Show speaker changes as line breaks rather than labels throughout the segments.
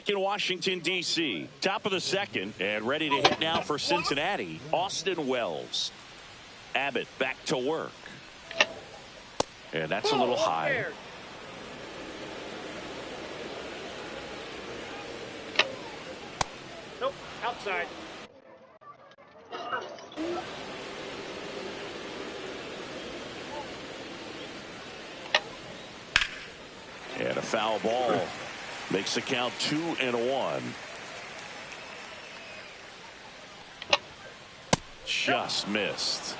back in Washington, D.C. Top of the second, and ready to hit now for Cincinnati, Austin Wells. Abbott back to work. And that's a little high.
Nope, outside.
And a foul ball makes the count 2-1. Just missed.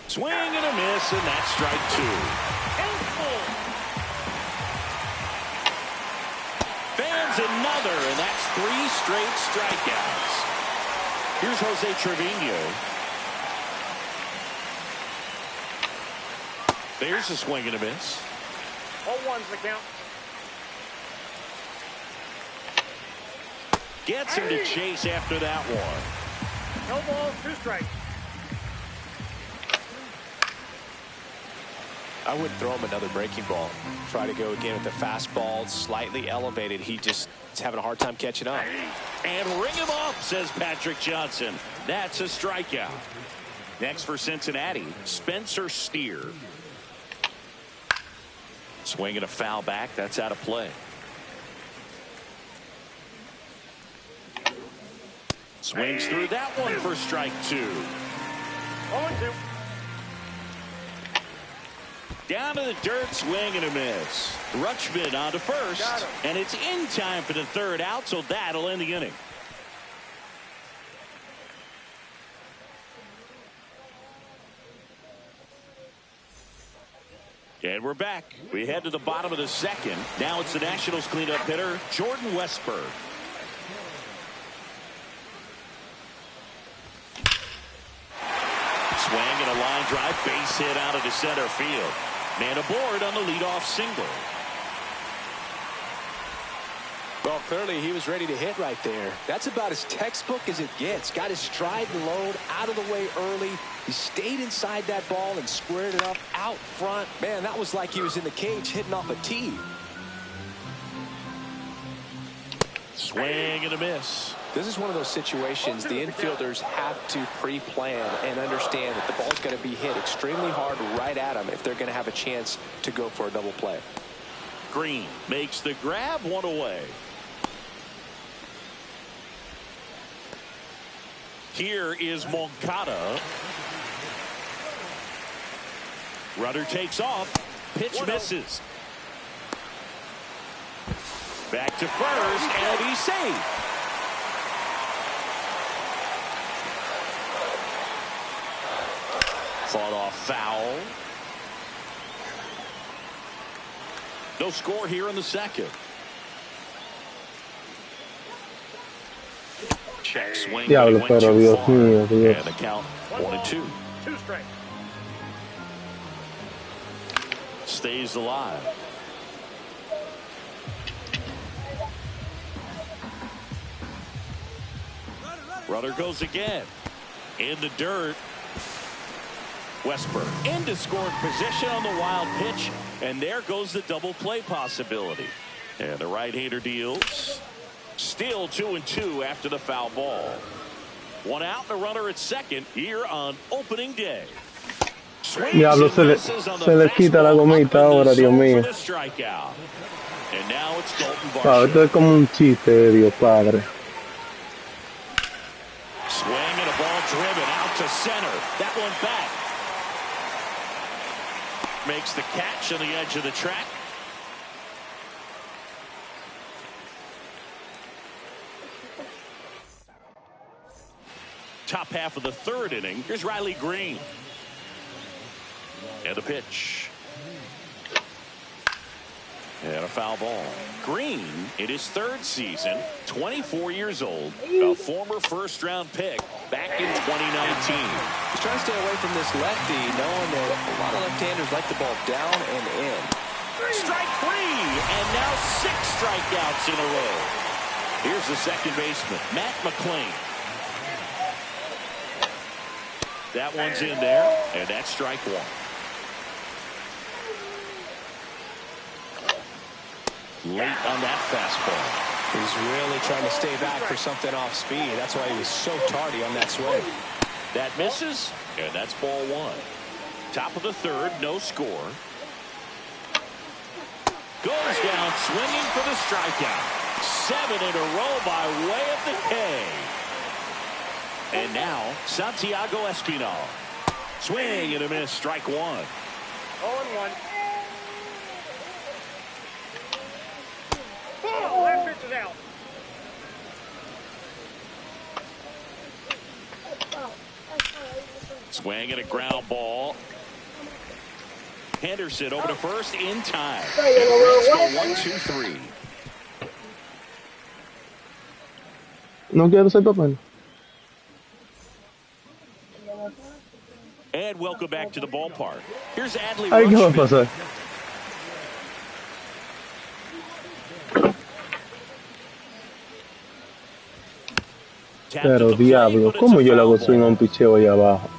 Swing and a miss, and that's strike 2. Fans another, and that's 3 straight strikeouts. Here's Jose Trevino. There's a swing and a miss.
0-1's the count.
Gets him to chase after that one.
No balls, 2 strikes.
I wouldn't throw him another breaking ball. Try to go again with the fastball, slightly elevated. He just is having a hard time catching up.
And ring him up, says Patrick Johnson. That's a strikeout. Next for Cincinnati, Spencer Steer. Swinging a foul back. That's out of play. Swings through that one for strike 2.
0-2.
Down to the dirt, swing and a miss. Rutschman on to first, and it's in time for the 3rd out, so that'll end the inning. And we're back. We head to the bottom of the 2nd. Now it's the Nationals cleanup hitter, Jordan Westburg. Swing and a line drive, base hit out of the center field. Man aboard on the leadoff single.
Well, clearly he was ready to hit right there. That's about as textbook as it gets. Got his stride and load out of the way early. He stayed inside that ball and squared it up out front. Man, that was like he was in the cage hitting off a tee.
Swing and a miss.
This is one of those situations the infielders have to pre-plan and understand that the ball's going to be hit extremely hard right at them if they're going to have a chance to go for a double play.
Green makes the grab, 1 away. Here is Moncada. Runner takes off. Pitch misses. Back to first, and he's safe. Fought off foul. No score here in the 2nd. Check swing.
Diablo, pero Dios mío, Dios.
And the count 1-2.
2 strikes.
Stays alive. Runner goes again. In the dirt. Westburg into scoring position on the wild pitch, and there goes the double play possibility. And the right-hander deals. Still 2-2 after the foul ball. 1 out and a runner at 2nd here on opening day.
Diablo, se le quita la gomita ahora, Dios mío.
And now it's Dalton
Wow,
Varsho.
esto es como un chiste, Dios Padre.
Swing and a ball driven out to center. That one back. Makes the catch on the edge of the track. Top half of the 3rd inning. Here's Riley Green. And the pitch. And a foul ball. Green, in his 3rd season, 24 years old, a former first-round pick back in 2019.
He's trying to stay away from this lefty, knowing that a lot of left-handers like the ball down and in.
Strike 3, and now 6 strikeouts in a row. Here's the second baseman, Matt McClain. That one's in there, and that's strike 1. late on that fastball.
He's really trying to stay back for something off speed. That's why he was so tardy on that swing.
That misses, and that's ball one. Top of the third, no score. Goes down swinging for the strikeout. 7 in a row by way of the K. And now Santiago Espinal. Swing and a miss, strike one.
0-1. Ball, that pitch is out.
Swing and a ground ball. Henderson over to first in time. And the Reds go 1-2-3.
No quiero ser papel.
And welcome back to the ballpark. Here's Adley
Ay, ¿qué va a
Rutschman.
pasar?
Tapped to
Pero
the plate,
diablo,
but it's
¿cómo
a
yo le hago
foul
swing a
ball.
un picheo ahí abajo?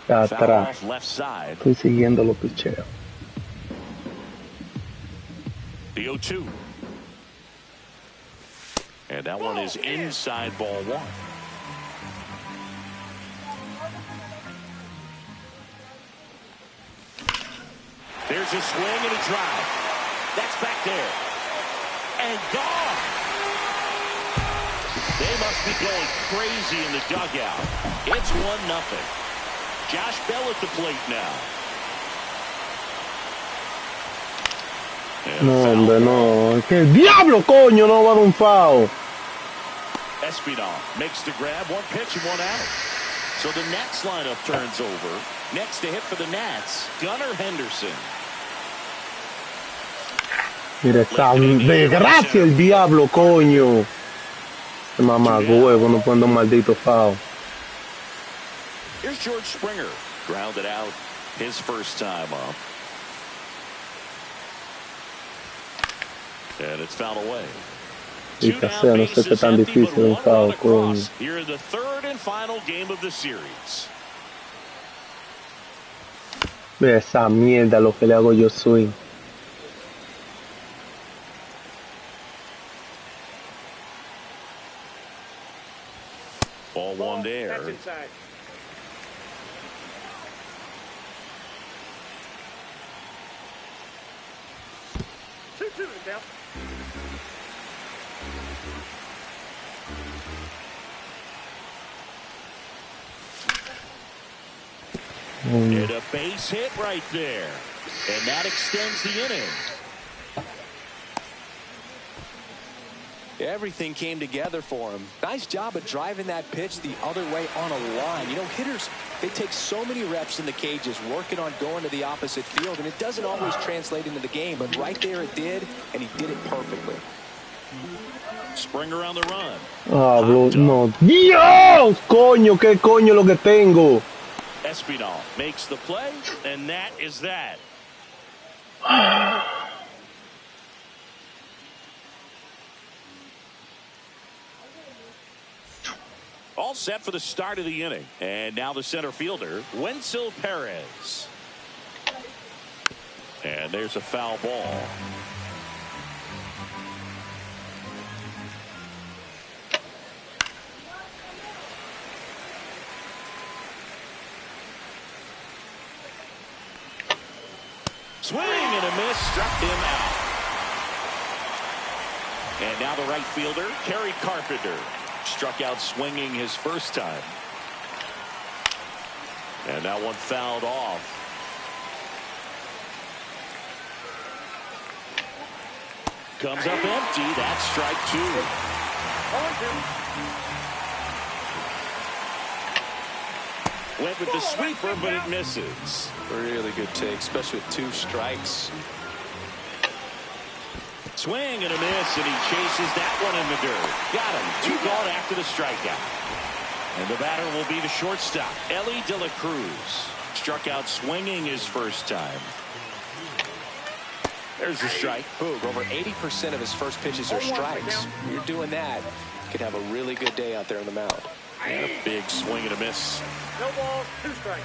Está
Foul
atrás.
off left side.
Estoy siguiendo los picheos.
The 0-2. And that one is inside ball one. There's a swing and a drive. That's back there. And gone. They must be going crazy in the dugout. It's 1-0. Josh Bell at the plate now. And
No,
foul
hombre,
ball.
no. ¿Qué diablo, coño? No va a dar un foul.
Espinal makes the grab, one pitch and one out. So the Nats lineup turns over. Next to hit for the Nats, Gunnar Henderson.
Mira esa desgracia el diablo, coño. Mamá, huevo, no poniendo un maldito foul.
Here's George Springer, grounded out his first time up. And it's fouled away.
Y
Two
que
down,
sea, no sé qué
bases
tan
empty,
difícil
but
un
one
foul,
run
coño.
across. Here in the third and final game of the series.
Mira esa mierda lo que le hago yo swing.
Ball one there.
That's inside. Two to the count.
And a base hit right there. And that extends the inning.
Everything came together for him. Nice job of driving that pitch the other way on a line. You know, hitters, they take so many reps in the cages working on going to the opposite field, and it doesn't always translate into the game, but right there it did, and he did it perfectly.
Springer on the run.
Ah, bro, no. ¡Dios! Coño, qué coño lo que tengo.
Espinal makes the play, and that is that. All set for the start of the inning. And now the center fielder, Wenzel Perez. And there's a foul ball. Swing and a miss, struck him out. And now the right fielder, Kerry Carpenter, struck out swinging his first time. And that one fouled off. Comes up empty. That's strike two.
0-2.
Went with the sweeper, but it misses.
Really good take, especially with two strikes.
Swing and a miss, and he chases that one in the dirt. Got him. Two gone after the strikeout. And the batter will be the shortstop, Ellie De La Cruz. Struck out swinging his first time. There's a strike.
Boog, over 80% of his first pitches are strikes. You're doing that, you could have a really good day out there on the mound.
And a big swing and a miss.
No balls, 2 strikes.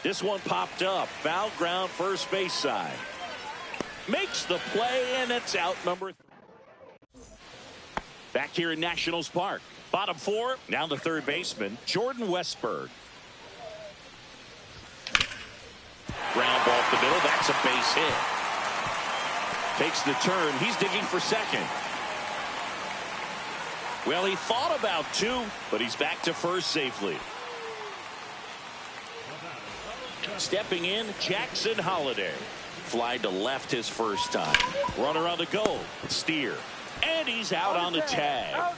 This one popped up. Foul ground, first base side. Makes the play, and it's out number 3. Back here in Nationals Park. Bottom 4, now the third baseman, Jordan Westburg. Ground ball up the middle. That's a base hit. Takes the turn. He's digging for second. Well, he thought about 2, but he's back to first safely. Stepping in, Jackson Holliday. Fly to left his first time. Runner on the go. Steer. And he's out on the tag.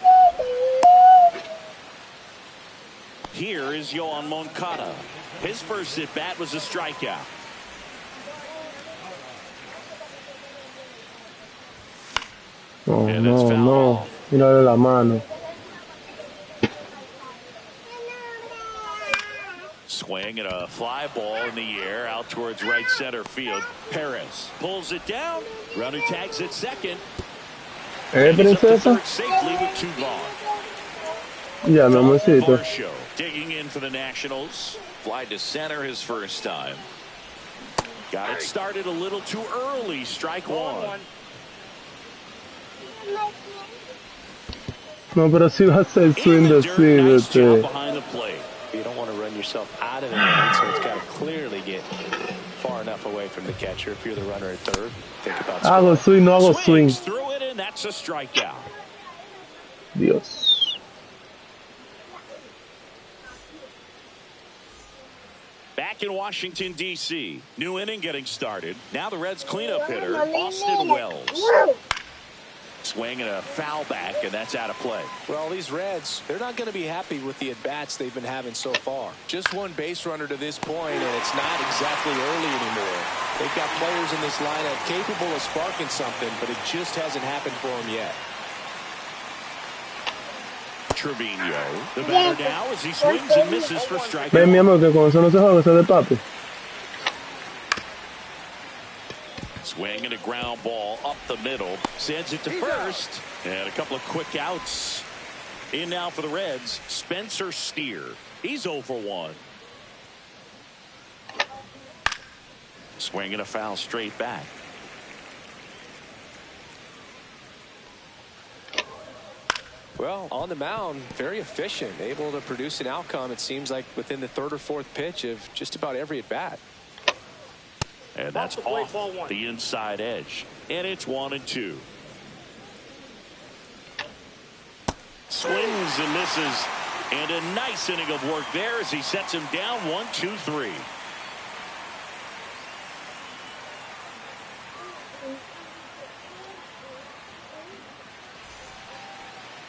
Here is Yoan Moncada. His first at bat was a strikeout.
Oh, no. Mírale la mano.
Swing and a fly ball in the air out towards right center field. Perez pulls it down. Runner tags at second.
Princesa?
Safely with 2 gone.
Ya, mi amorcito.
Mlbtheshow digging in for the Nationals. Fly to center his first time. Got it started a little too early. Strike 1.
No, pero si vas a hacer swing así,
Behind the plate.
You don't want to run yourself out of the lane, so it's got to clearly get far enough away from the catcher. If you're the runner at third, think about
hago swing, no hago swing.
Through it, and that's a strikeout.
Dios.
Back in Washington, D.C. New inning getting started. Now the Reds cleanup hitter, Austin Wells. Swing and a foul back, and that's out of play.
Well, these Reds, they're not going to be happy with the at-bats they've been having so far. Just one base runner to this point, and it's not exactly early anymore. They've got players in this lineup capable of sparking something, but it just hasn't happened for them yet.
Trevino, the batter now as he swings and misses for strike.
Ven, mi amor, que con eso no se juega, eso es de papi.
Swing and a ground ball up the middle. Sends it to first. And a couple of quick outs. In now for the Reds, Spencer Steer. He's 0 for 1. Swing and a foul straight back.
Well, on the mound, very efficient, able to produce an outcome, it seems like, within the 3rd or 4th pitch of just about every at-bat.
And that's off the inside edge. And it's 1-2. Swings and misses. And a nice inning of work there as he sets him down 1-2-3.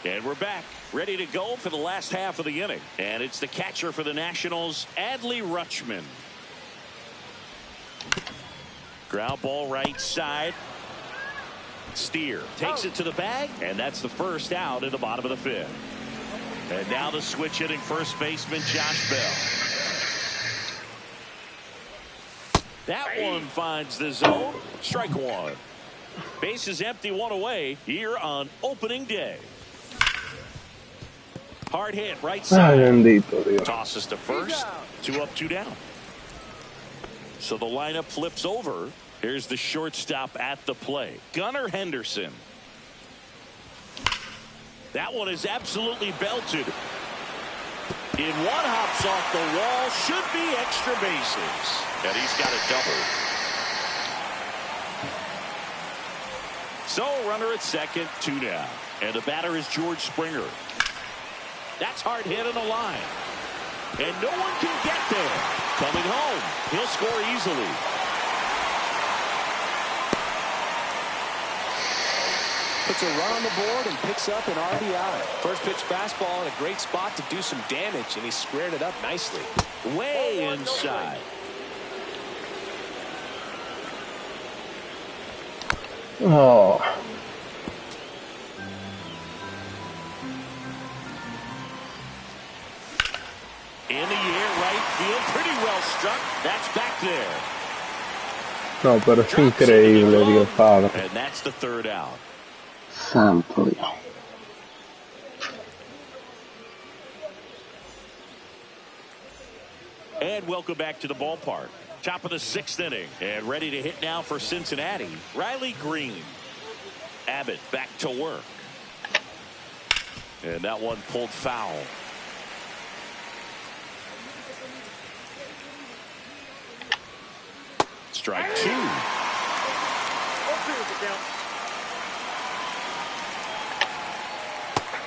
And we're back, ready to go for the last half of the inning. And it's the catcher for the Nationals, Adley Rutschman. Ground ball right side. Steer takes it to the bag, and that's the first out in the bottom of the 5th. And now the switch hitting first baseman Josh Bell. That one finds the zone. Strike 1. Base is empty, 1 away here on opening day. Hard hit right side.
Bendito Dios.
Tosses to first. 2 up, 2 down. So the lineup flips over. Here's the shortstop at the plate, Gunnar Henderson. That one is absolutely belted. In one hops off the wall, should be extra bases. And he's got a double. So runner at second, 2 down. And the batter is George Springer. That's hard hit on the line. And no one can get there. Coming home. He'll score easily.
Puts a run on the board and picks up an RBI. First pitch fastball in a great spot to do some damage, and he squared it up nicely.
Way inside.
Oh.
In the air, right field, pretty well struck. That's back there.
No, pero es increíble, Dios Padre.
And that's the 3rd out.
Santo Dios.
And welcome back to the ballpark. Top of the 6th inning. And ready to hit now for Cincinnati, Riley Green. Abbott back to work. And that one pulled foul. Strike 2.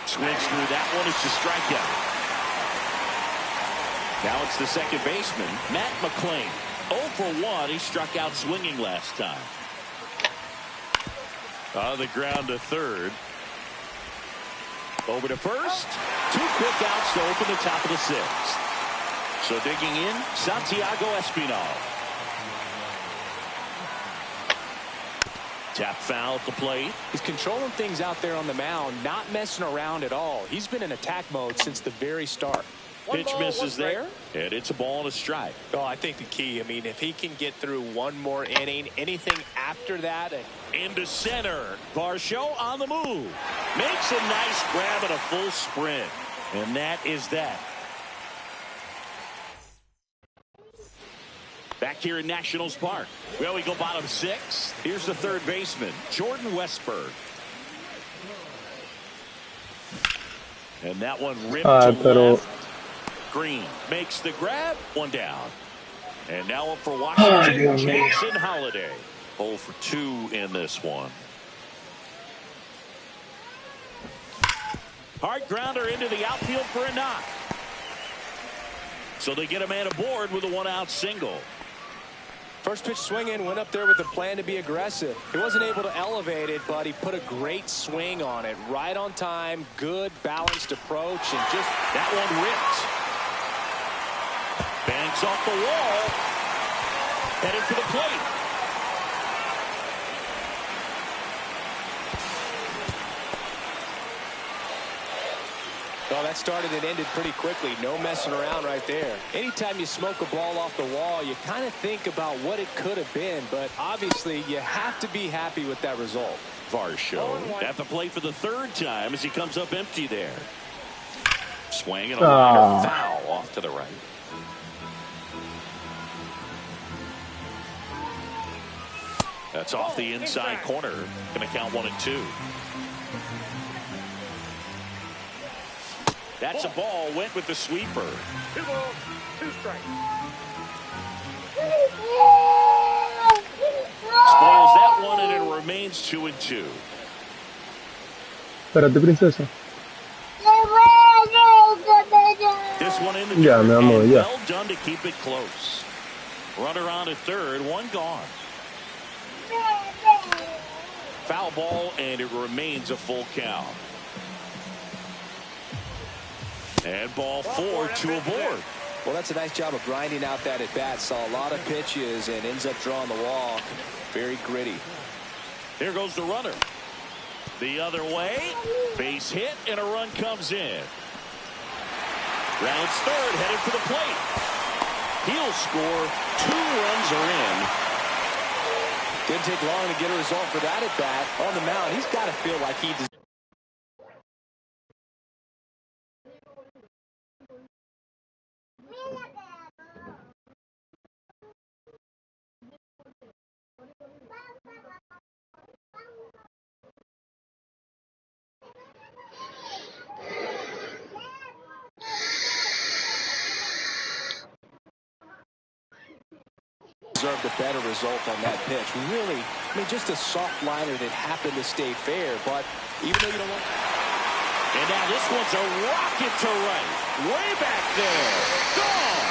Swings through that one. It's a strikeout. Now it's the second baseman, Matt McClain. 0 for 1. He struck out swinging last time. On the ground to third. Over to first. 2 quick outs to open the top of the 6th. So digging in, Santiago Espinal. Tap foul at the plate.
He's controlling things out there on the mound, not messing around at all. He's been in attack mode since the very start.
Pitch misses there, and it's a ball and a strike.
Oh, I think the key, I mean, if he can get through one more inning, anything after that.
Into center. Varsho on the move. Makes a nice grab and a full sprint. And that is that. Back here in Nationals Park. Well, we go bottom 6. Here's the third baseman, Jordan Westberg. And that one ripped to left. Green makes the grab. One down. And now up for Washington, Jackson Holiday. 0 for 2 in this one. Hard grounder into the outfield for a knock. So they get a man aboard with a 1-out single.
First pitch swinging, went up there with a plan to be aggressive. He wasn't able to elevate it, but he put a great swing on it. Right on time, good balanced approach, and just
that one ripped. Banks off the wall. Headed for the plate.
Well, that started and ended pretty quickly. No messing around right there. Anytime you smoke a ball off the wall, you kind of think about what it could have been, but obviously you have to be happy with that result.
Varsho at the plate for the 3rd time as he comes up empty there. Swing and a line of foul off to the right. That's off the inside corner. Going to count 1 and 2. That's a ball. Went with the sweeper.
2 balls, 2 strikes.
Spoils that one, and it remains 2 and 2.
Espérate, princesa.
This one in the
Ya, mi amor, ya.
well done to keep it close. Runner on at third, 1 gone. Foul ball, and it remains a full count. And ball 4, 2 aboard.
Well, that's a nice job of grinding out that at bat. Saw a lot of pitches and ends up drawing the walk. Very gritty.
Here goes the runner. The other way. Base hit, and a run comes in. Rounds third, headed for the plate. He'll score. 2 runs are in.
Didn't take long to get a result for that at bat. On the mound, he's got to feel like he deserves. Deserved a better result on that pitch. Really, I mean, just a soft liner that happened to stay fair, but even though you don't want...
And now this one's a rocket to right. Way back there. Gone.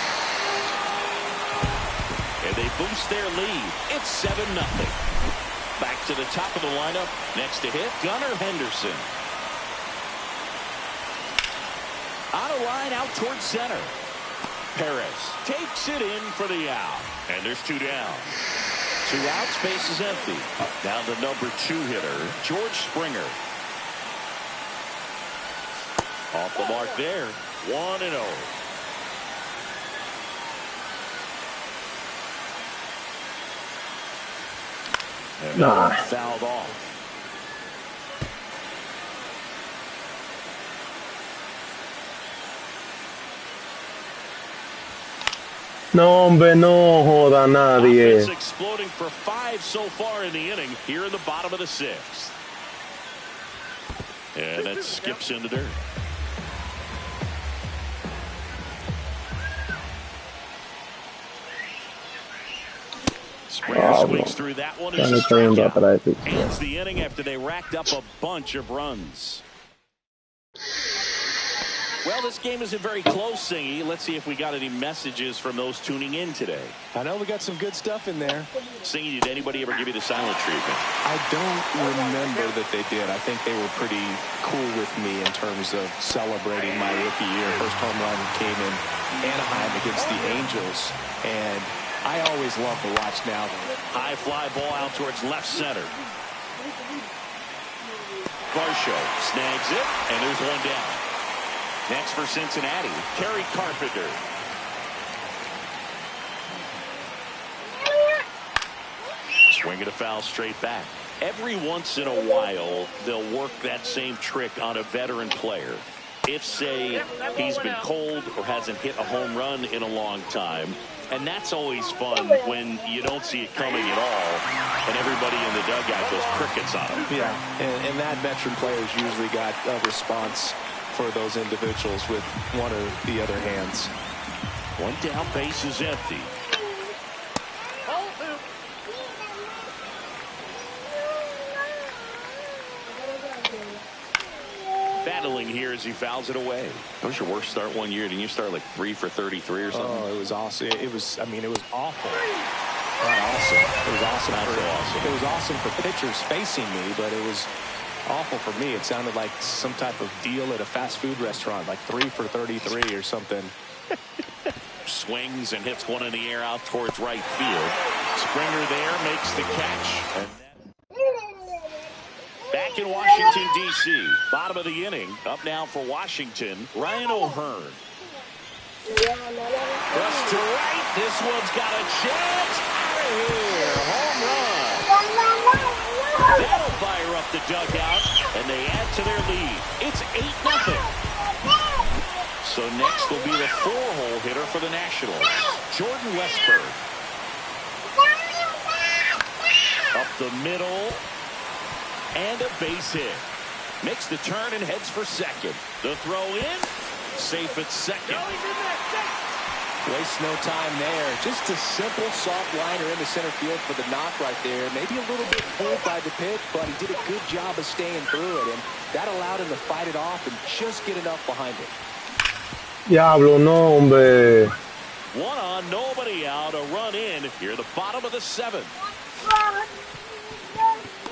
And they boost their lead. It's 7-0. Back to the top of the lineup. Next to hit, Gunnar Henderson. On a line out towards center. Perez takes it in for the out. And there's 2 down. 2 outs, base is empty. Now the number 2 hitter, George Springer. Off the mark there. 1-0. And fouled off.
No, hombre, no joda a nadie.
Offense exploding for 5 so far in the inning here in the bottom of the 6th. And that skips into dirt. Springer swings through that one. It's a strikeout. Ends the inning after they racked up a bunch of runs. Well, this game isn't very close, Singy. Let's see if we got any messages from those tuning in today.
I know we got some good stuff in there.
Singy, did anybody ever give you the silent treatment?
I don't remember that they did. I think they were pretty cool with me in terms of celebrating my rookie year. First home run came in Anaheim against the Angels, and I always love to watch now.
High fly ball out towards left center. Varsho snags it, and there's one down. Next for Cincinnati, Kerry Carpenter. Swing and a foul straight back. Every once in a while, they'll work that same trick on a veteran player. If, say, he's been cold or hasn't hit a home run in a long time. And that's always fun when you don't see it coming at all, and everybody in the dugout goes crickets on him.
Yeah, and that veteran player's usually got a response for those individuals with one or the other hands.
One down, base is empty. Battling here as he fouls it away. That was your worst start one year. Didn't you start like 3 for 33 or something?
Oh, it was awesome. It was awful. Not awesome. It was awesome. It was awesome for pitchers facing me, but it was awful for me. It sounded like some type of deal at a fast food restaurant, like 3 for 33 or something.
Swings and hits one in the air out towards right field. Springer there makes the catch. And back in Washington, D.C. Bottom of the inning. Up now for Washington, Ryan O'Hearn. Rush to right. This one's got a chance. Out of here. Home run. That'll fire up the dugout, and they add to their lead. It's 8-0. So next will be the 4-hole hitter for the Nationals, Jordan Westburg. Up the middle, and a base hit. Makes the turn and heads for second. The throw in, safe at second.
Waste no time there. Just a simple soft liner in the center field for the knock right there. Maybe a little bit fooled by the pitch, but he did a good job of staying through it, and that allowed him to fight it off and just get enough behind it.
Diablo, no, hombre.
One on, nobody out. A run in here, the bottom of the 7th.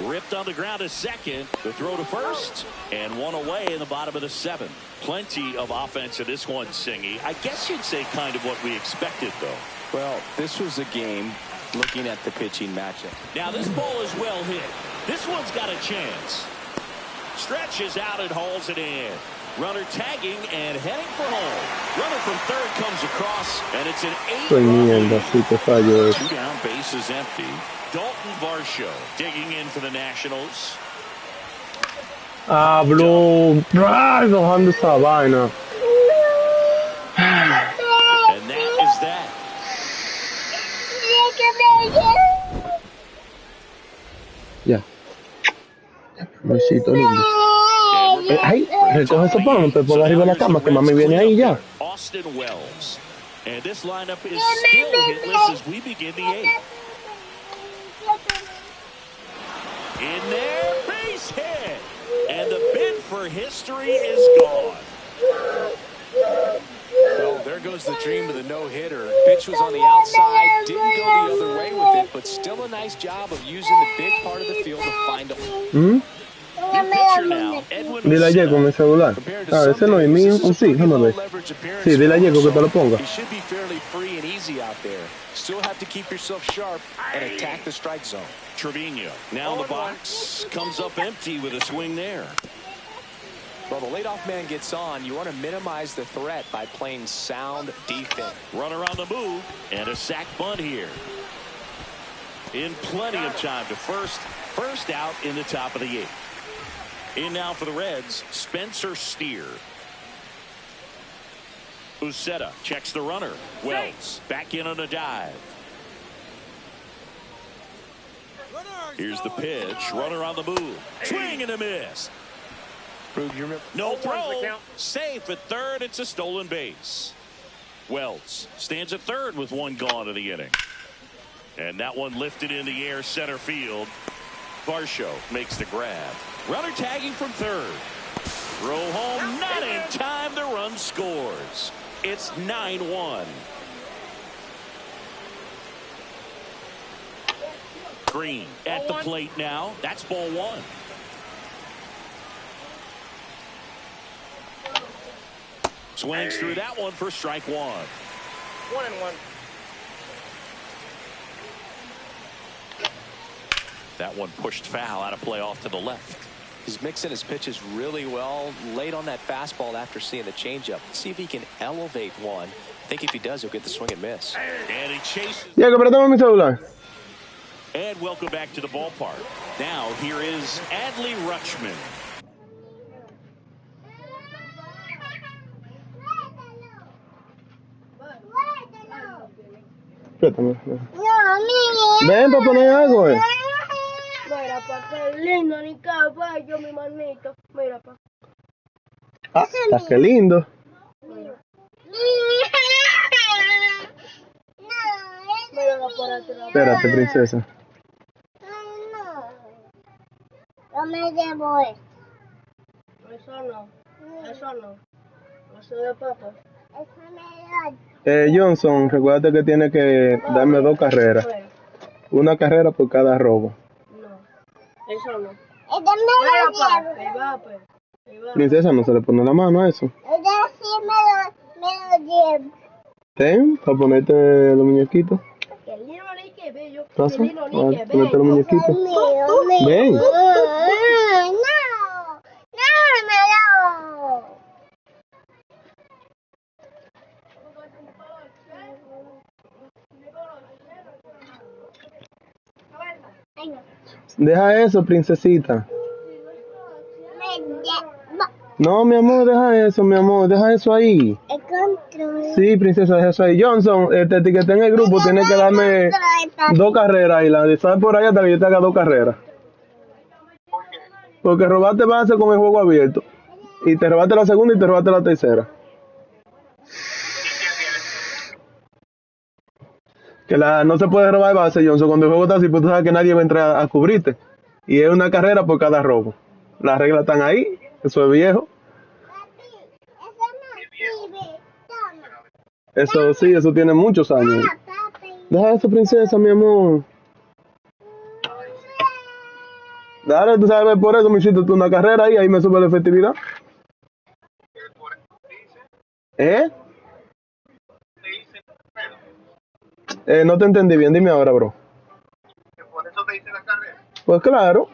Ripped on the ground to second. The throw to first. And one away in the bottom of the 7th. Plenty of offense in this one, Singy. I guess you'd say kind of what we expected, though.
Well, this was a game looking at the pitching matchup.
Now this ball is well hit. This one's got a chance. Stretches out and hauls it in. Runner tagging and heading for home. Runner from third comes across, and it's an 8-run lead. 2 down, base is empty. Dalton Varsho digging in for the Nationals.
Bro, bajando esa vaina.
And that is that.
Ya. Besito lindo. Ay, recoge ese pan, no te pongas arriba de la cama, que mami viene ahí ya.
Austin Wells. And this lineup is still hitless as we begin the 8th. In there, base hit. And the bid for history is gone.
Well, there goes the dream of the no-hitter. Pitch was on the outside, didn't go the other way with it, but still a nice job of using the big part of the field to find him.
Dile a Diego mi celular. Ese no es mío. Sí, déjame ver. Sí, dile a Diego que te lo ponga.
He should be fairly free and easy out there. Still have to keep yourself sharp and attack the strike zone.
Trevino now in the box, comes up empty with a swing there.
Well, the leadoff man gets on. You want to minimize the threat by playing sound defense.
Runner on the move, and a sac bunt here. In plenty of time to first out in the top of the 8th. In now for the Reds, Spencer Steer. Uceta checks the runner. Wells back in on a dive. Here's the pitch. Runner on the move. Swing and a miss. No throw. Safe at third. It's a stolen base. Wells stands at third with one gone in the inning. And that one lifted in the air center field. Mlbtheshow makes the grab. Runner tagging from third. Throw home, not in time. The run scores. It's 9-1. Green at the plate now. That's ball one. Swings through that one for strike one.
1-1.
That one pushed foul out of play off to the left.
He's mixing his pitches really well. Late on that fastball after seeing the changeup. See if he can elevate one. I think if he does, he'll get the swing and miss.
And he chases.
Diego, préstame mi celular.
And welcome back to the ballpark. Now here is Adley Rutschman.
Préstame. Ven para poner algo,
Mira, pa, qué lindo, ni caballo, mi manito. Mira, pa.
Ah, está que lindo.
Mira. Mira la aparato.
Espérate, princesa.
No me llevo esto. Eso no. Eso no. Eso de papas.
Johnson, recuérdate que tiene que darme 2 carreras. Una carrera por cada robo.
No. Eso no. Mira, pa.
Princesa, no se le pone la mano a eso.
Ella sí me lo llevo.
Ten, para ponerte los muñequitos.
Que lindo ni que bello.
¿Pasa?
Que lindo ni que
Ponerte los muñequitos. Ven.
No,
Deja eso, princesita. No, mi amor, deja eso, mi amor. Deja eso ahí. Sí, princesa, deja eso ahí. Johnson, te etiqueté en el grupo. Tienes que darme 2 carreras. Y la de estar por ahí hasta que yo te haga 2 carreras. Porque robaste base con el juego abierto. Y te robaste la segunda y te robaste la tercera. Que no se puede robar base, Johnson. Cuando el juego está así, pues tú sabes que nadie va a entrar a cubrirte. Y es una carrera por cada robo. Las reglas están ahí. Eso es viejo. Eso sí, eso tiene muchos años. Deja eso, princesa, mi amor. Dale, tú sabes, por eso me hiciste tú una carrera y ahí me sube la efectividad. No te entendí bien, dime ahora, bro.
¿Por eso te hice la carrera?
Pues claro.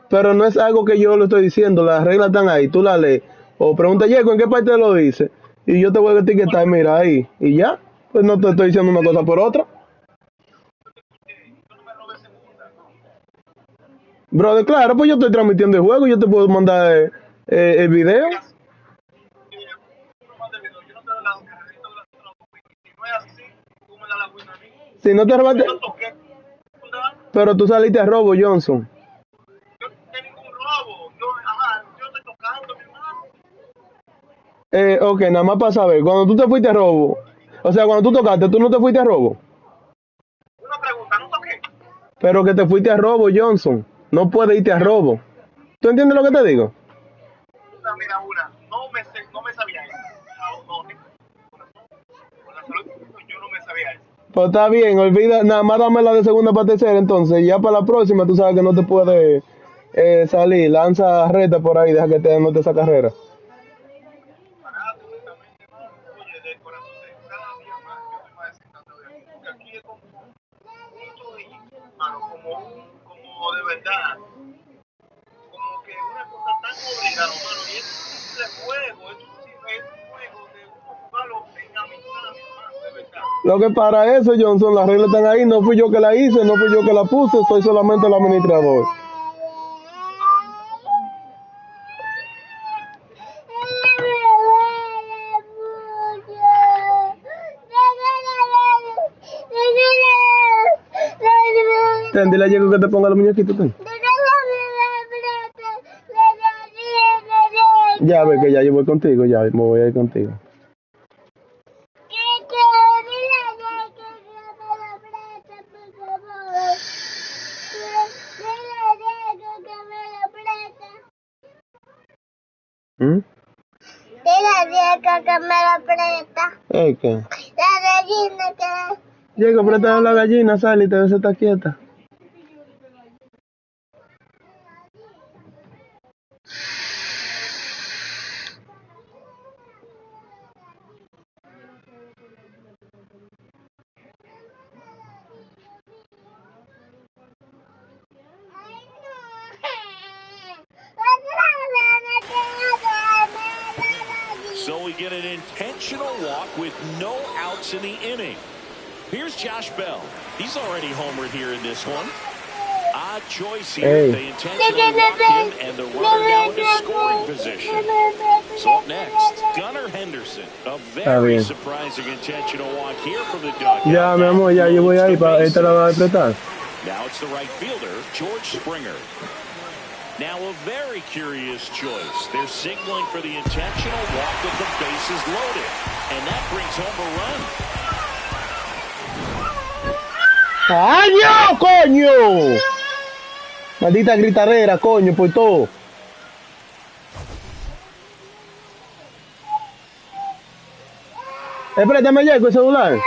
Pero no es algo que yo lo estoy diciendo, las reglas están ahí, tú las lees. O pregunta, Diego, ¿en qué parte lo dice? Y yo te voy a etiquetar, mira ahí, y ya. Pues no te estoy diciendo una cosa por otra. Brother, claro, pues yo estoy transmitiendo el juego, yo te puedo mandar el video. Si no te robaste... Pero tú saliste a robo, Johnson. Ok, nada más para saber, cuando tú te fuiste a robo, o sea, cuando tú tocaste, tú no te fuiste a robo.
Una pregunta, no toqué.
Pero que te fuiste a robo, Johnson. No puedes irte a robo. ¿Tú entiendes lo que te digo?
Mira, no me sabía eso. Por la salud, yo no me sabía eso.
Pues está bien, olvida, nada más dame la de segunda para tercera, entonces ya para la próxima tú sabes que no te puede salir, lanza recta por ahí, deja que te anote esa carrera.
Como de verdad, como que una cosa tan obligada, hermano, y es un simple juego, es un juego de uno jugarlo en amistad, de verdad.
Lo que para eso, Johnson, las reglas están ahí, no fui yo que la hice, no fui yo que la puse, soy solamente el administrador. ten, dile a Diego que te ponga los muñequitos, ten. Ya ve que ya yo voy contigo, ya me voy a ir contigo. ¿Mm?
Dile a Diego que me lo presta.
¿Qué?
La gallina que...
Diego, préstame la gallina, sal y te ves está quieta.
So we get an intentional walk with no outs in the inning. Here's Josh Bell. He's already homered here in this one. Odd choice here.
Hey.
They intentionally walked him, and the runner now in scoring position. So up next, Gunnar Henderson. A very surprising intentional walk here from the dugout.
Ya, mi amor, ya yo voy ahí para esta la va a prestar.
Now it's the right fielder, George Springer. Now a very curious choice. They're signaling for the intentional walk with the bases loaded. And that brings home a run.
¡Ay, no, coño! Maldita gritadera, coño, por todo. Préstame ya el celular.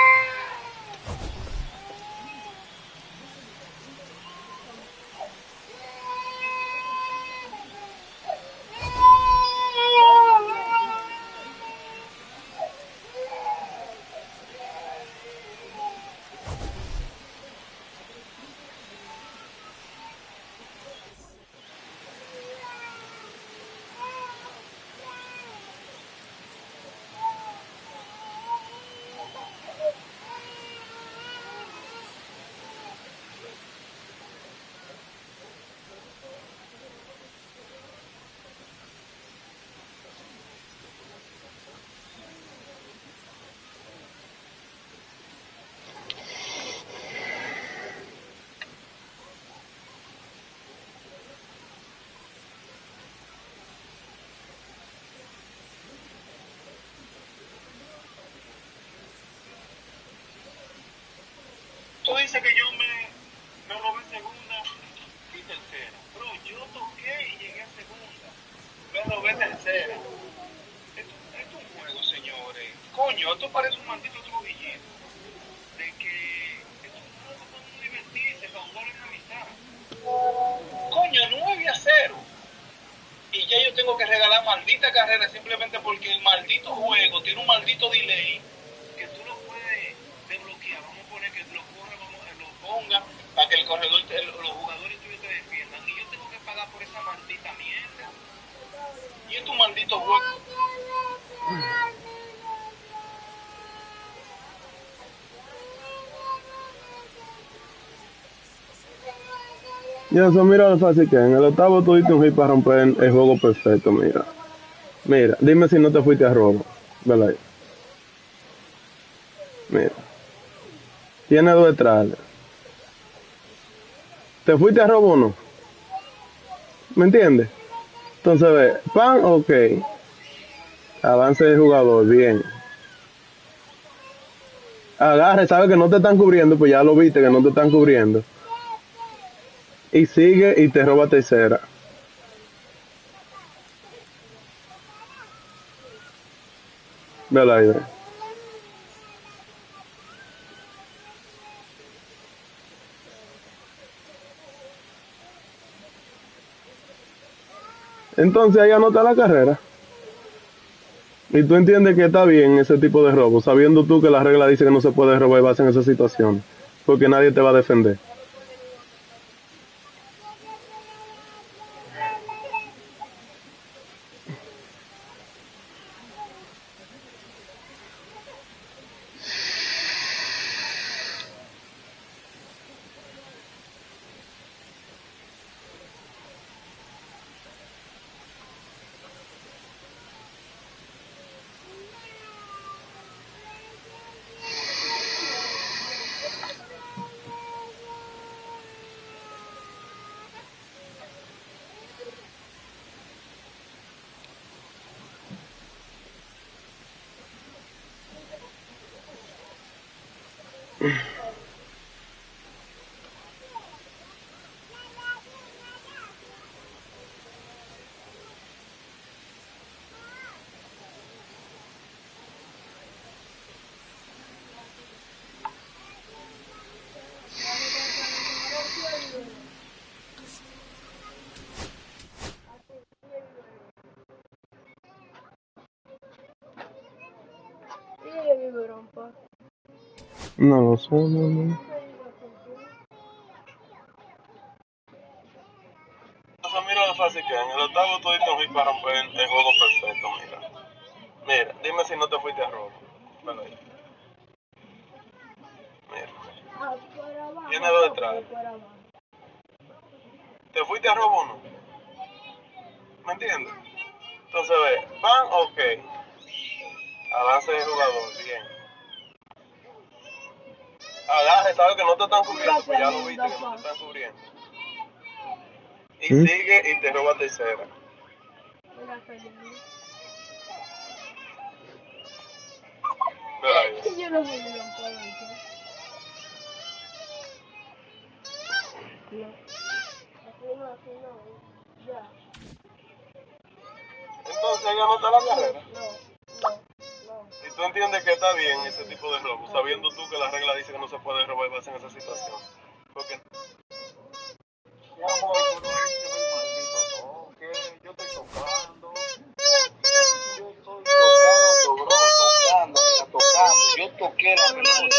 Tú dices que yo me robé segunda y tercera. Bro, yo toqué y llegué a segunda. Me robé tercera. Esto es un juego, señores. Coño, esto parece un maldito trujillito. De que esto es un juego para uno divertirse, para jugar en la mitad. Coño, 9-0. Y ya yo tengo que regalar maldita carrera simplemente porque el maldito juego tiene un maldito delay que tú lo puedes desbloquear. Vamos a poner que lo corra, lo ponga para que el corredor, los jugadores tuyos te defiendan. Y yo tengo que pagar por esa maldita mierda. Y es tu maldito juego.
Ya, eso mira lo fácil que es. En el octavo tuviste un hit para romper el juego perfecto, mira. Mira, dime si no te fuiste a robo. ¿Verdad? Mira. Tiene 2 entradas. ¿Te fuiste a robo o no? ¿Me entiendes? Entonces ve, pan, ok. Avance del jugador, bien. Agarre, sabe que no te están cubriendo, pues ya lo viste que no te están cubriendo. Y sigue y te roba tercera. ¿Verdad? Entonces ahí anota la carrera. Y tú entiendes que está bien ese tipo de robo, sabiendo tú que la regla dice que no se puede robar base en esa situación, porque nadie te va a defender. No lo sé, no.
Mira la fase que en el octavo todito fui para romper el juego perfecto, mira, dime si no te fuiste a robo. Bueno, mira, viene lo detrás. ¿Te fuiste a robo o no? ¿Me entiendes? Entonces ve, van, ok. Avance de jugador, bien. Agaje, sabes que no te están cubriendo, pues ya lo viste que no te están cubriendo. Y sigue y te roba tercera.
Yo no soy un político. No. Así no. Ya.
Entonces ella no está en la carrera.
No.
Y tú entiendes que está bien ese tipo de robo, sabiendo tú que la regla dice que no se puede robar base en esa situación. Porque mi amor, tú no eres el maldito toque, yo estoy tocando. Yo estoy tocando, bro, tocando. Yo toqué la pelota.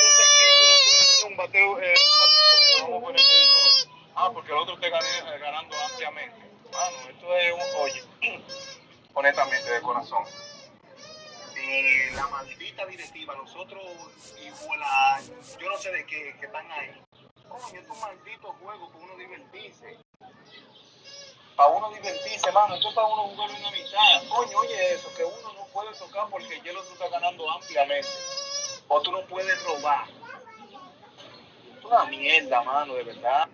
Entonces aquí tú no puedes hacer un bateo corrido, vamos a poner eso. Porque el otro esté ganando ampliamente. Mano, esto es un oye, honestamente, de corazón. Y la maldita directiva, nosotros, yo no sé de qué están ahí. Coño, estos malditos juegos para uno divertirse. Para uno divertirse, mano, esto es para uno jugar una mitad. Coño, oye eso, que uno no puede tocar porque el hielo tú está ganando ampliamente. O tú no puedes robar. Es una mierda, mano, de verdad.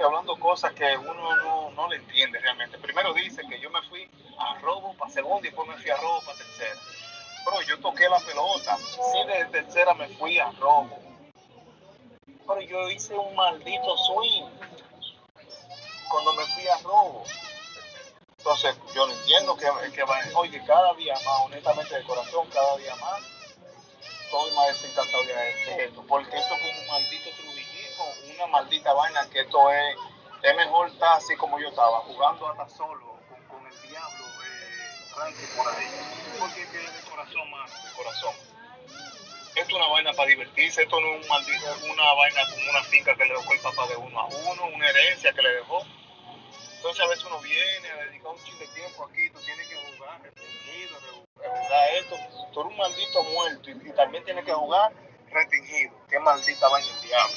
Hablando cosas que uno no le entiende realmente. Primero dice que yo me fui a robo para segundo y después me fui a robo para tercera. Pero yo toqué la pelota. Sí, de tercera me fui a robo. Pero yo hice un maldito swing cuando me fui a robo. Entonces yo no entiendo que oye, cada día más, honestamente de corazón, cada día más, estoy más desencantado de esto. Porque esto es como un maldito trujillismo, una maldita vaina que esto es mejor estar así como yo estaba, jugando hasta solo, con el diablo, tranqui por ahí. Porque es que es de corazón, mano, de corazón. Esto es una vaina para divertirse, esto no es una vaina como una finca que le dejó el papá de uno a uno, una herencia que le dejó. Entonces a veces uno viene a dedicar un chin de tiempo aquí, tú tienes que jugar restringido, jugar esto. Tú eres un maldito muerto y también tienes que jugar restringido. Qué maldita vaina el diablo.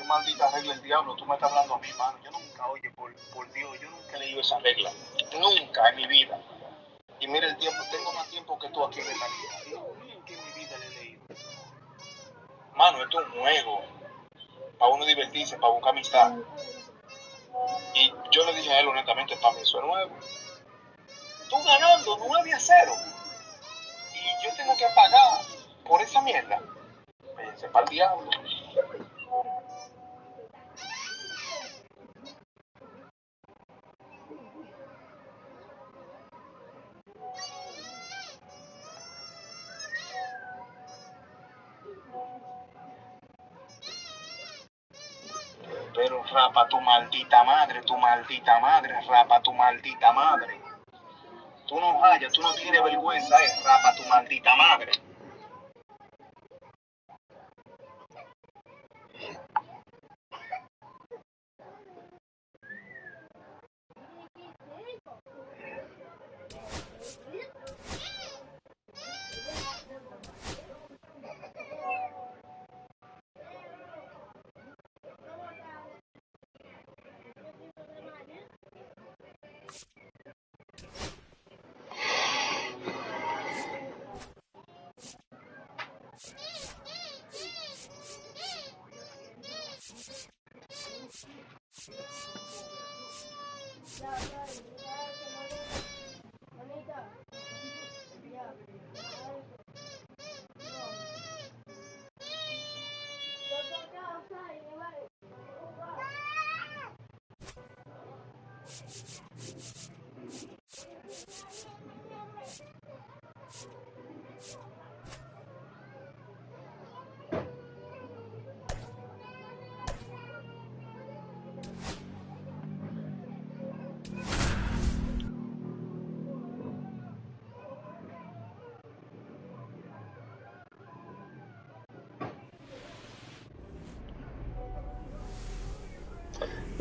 Maldita regla el diablo, tú me estás hablando a mí, mano. Yo nunca, oye, por Dios, yo nunca he leído esa regla. Nunca en mi vida. Y mira el tiempo, tengo más tiempo que tú aquí en esta vida. Nunca en mi vida le he leído. Mano, esto es un juego. Para uno divertirse, para buscar amistad. Y yo le dije a él honestamente, para mí eso es nuevo. Tú ganando 9-0. Y yo tengo que pagar por esa mierda. Váyanse para el diablo. Pero rapa tu maldita madre, rapa tu maldita madre. Tú no vayas, tú no tienes vergüenza, rapa tu maldita madre.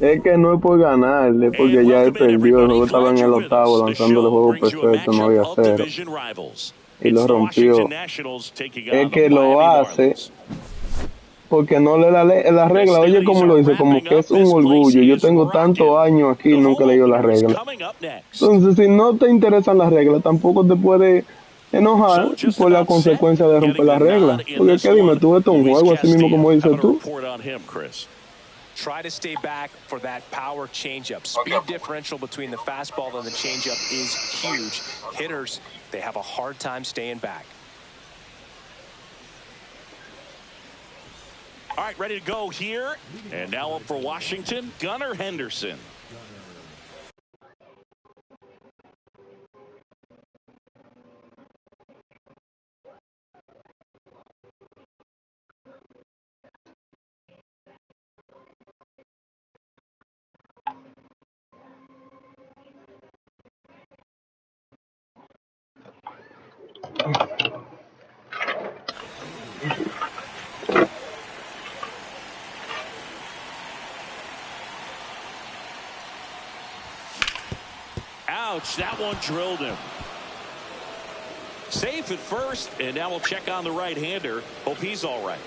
Es que no es por ganarle, porque
And
ya él
welcome in,
perdió. El
everybody.
juego estaba
Glad
en
you're
el
with
octavo,
us. The
lanzando el
show
juego
brings you a
perfecto,
matchup
9 a
of
0.
division rivals.
Y
It's
lo
the Washington
rompió.
Nationals taking
Es
on the
que lo
Miami
hace
Marlins.
porque no lee la regla. Oye,
Festivities
como
are
lo dice, como
wrapping
que
up.
es un
This place
orgullo. Yo
is
tengo tantos
rocking.
años aquí y
The
nunca he
home
leído la
opener is
regla.
coming up next.
Entonces, si no te interesan las reglas, tampoco te puedes enojar
So just
por la
about set.
consecuencia de romper
Getting
las
the
reglas.
nod in
Porque,
this
¿qué dime
one,
tú? Esto es un
Luis
juego, así mismo como
Castillo. How
dices
about a
tú.
report on him, Chris?
Try to stay back for that power changeup. Speed differential between the fastball and the changeup is huge. Hitters, they have a hard time staying back.
All right, ready to go here. And now up for Washington, Gunnar Henderson. Ouch, that one drilled him. Safe at first, and now we'll check on the right-hander. Hope he's all right.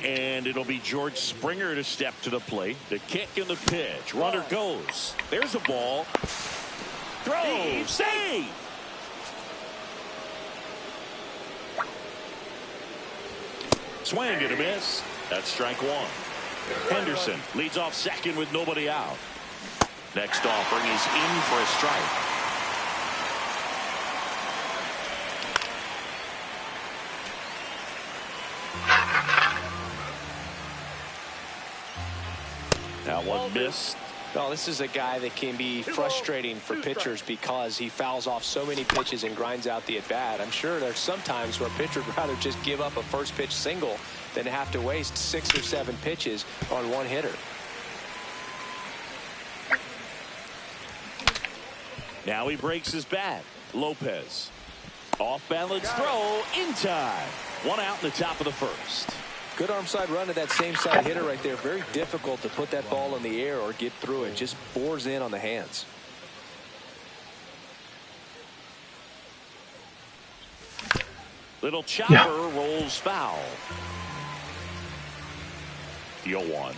And it'll be George Springer to step to the plate. The kick and the pitch. Runner goes. There's a ball. Throw. Save. Swing and a miss. That's strike one. Henderson leads off second with nobody out. Next offering is in for a strike. That one missed.
Well, this is a guy that can be frustrating for pitchers because he fouls off so many pitches and grinds out the at-bat. I'm sure there's some times where a pitcher would rather just give up a first pitch single than have to waste 6 or 7 pitches on one hitter.
Now he breaks his bat. Lopez. Off balance throw in time. One out in the top of the first.
Good arm side run to that same side hitter right there. Very difficult to put that ball in the air or get through it. Just bores in on the hands.
Little chopper rolls foul. The 0-1.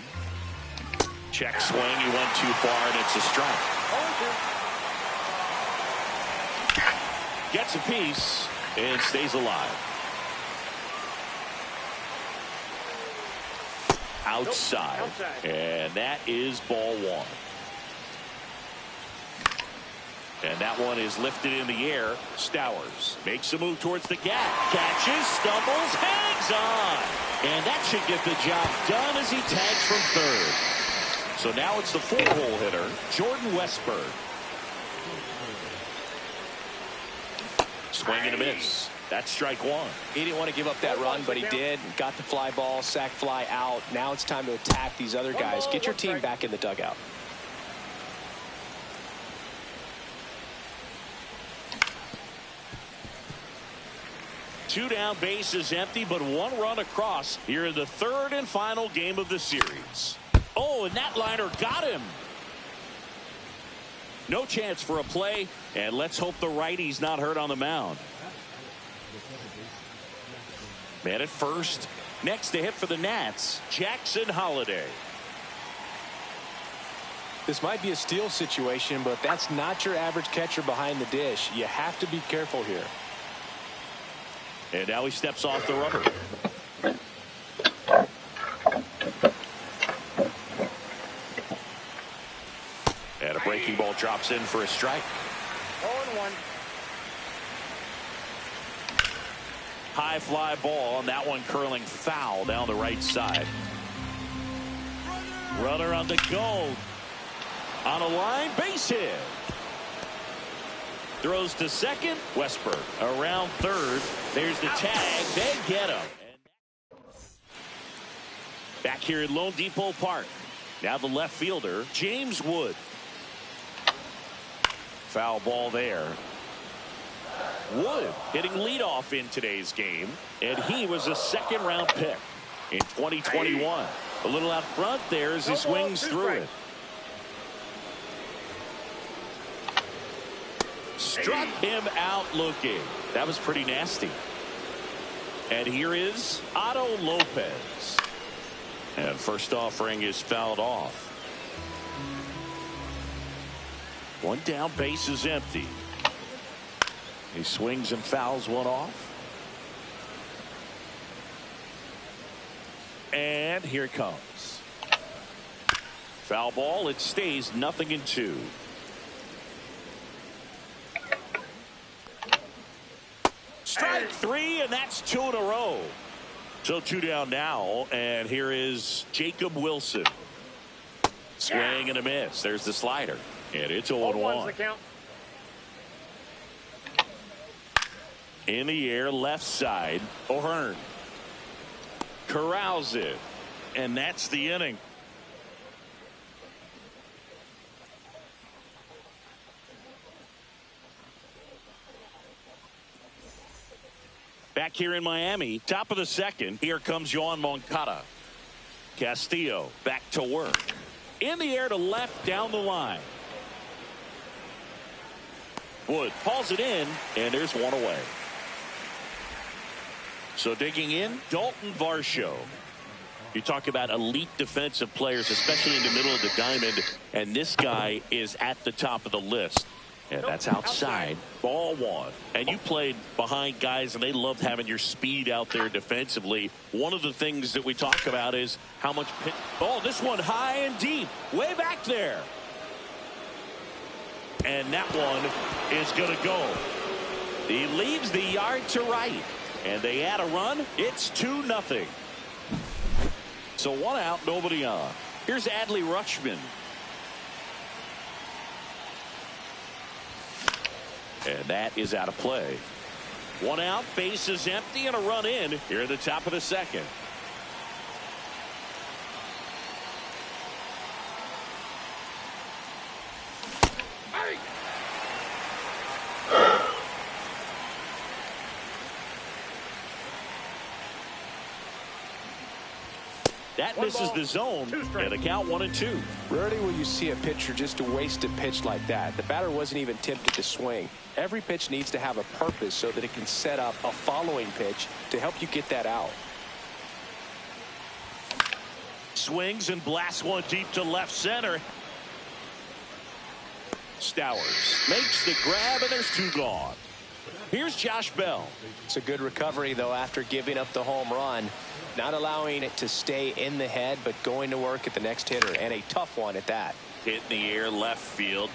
Check swing. He went too far, and it's a strike. Gets a piece and stays alive. Outside. And that is ball one. And that one is lifted in the air. Stowers makes a move towards the gap. Catches, stumbles, hangs on. And that should get the job done as he tags from third. So now it's the 4-hole hitter, Jordan Westburg. Swing and a miss. That's strike one.
He didn't want to give up that run, but he did. Got the fly ball, sac fly out. Now it's time to attack these other guys. Get your team back in the dugout.
Two down, bases empty, but one run across here in the third and final game of the series. Oh, and that liner got him. No chance for a play, and let's hope the righty's not hurt on the mound. Man at first. Next to hit for the Nats, Jackson Holliday.
This might be a steal situation, but that's not your average catcher behind the dish. You have to be careful here.
And now he steps off the rubber. And a breaking ball drops in for a strike.
0-1.
High fly ball, and that one curling foul down the right side. Runner on the go. On a line, base hit. Throws to second. Westberg around third. There's the tag. They get him. Back here at Lone Depot Park. Now the left fielder, James Wood. Foul ball there. Wood hitting leadoff in today's game, and he was a second-round pick in 2021. A little out front there as he swings through it. Struck him out looking. That was pretty nasty. And here is Otto Lopez. And first offering is fouled off. One down, base is empty. He swings and fouls one off. And here it comes. Foul ball. It stays 0-2. Strike three, and that's 2 in a row. So 2 down now, and here is Jacob Wilson. Swing and a miss. There's the slider, and it's 0-1. In the air, left side, O'Hearn corrals it, and that's the inning. Back here in Miami, top of the second, here comes Yoan Moncada. Castillo back to work. In the air to left, down the line. Wood hauls it in, and there's one away. So digging in, Dalton Varsho. You talk about elite defensive players, especially in the middle of the diamond, and this guy is at the top of the list. And that's outside. Ball one. And you played behind guys, and they loved having your speed out there defensively. One of the things that we talk about is how much pitch. Oh, this one high and deep. Way back there. And that one is going to go. He leaves the yard to right. And they add a run. It's 2-0. So 1 out, nobody on. Here's Adley Rutschman. And that is out of play. 1 out, base is empty, and a run in here at the top of the second. That misses the zone, and a count 1-2.
Rarely will you see a pitcher just a wasted pitch like that. The batter wasn't even tempted to swing. Every pitch needs to have a purpose so that it can set up a following pitch to help you get that out.
Swings and blasts one deep to left center. Stowers makes the grab, and there's 2 gone. Here's Josh Bell.
It's a good recovery, though, after giving up the home run. Not allowing it to stay in the head, but going to work at the next hitter, and a tough one at that.
Hit in the air, left field.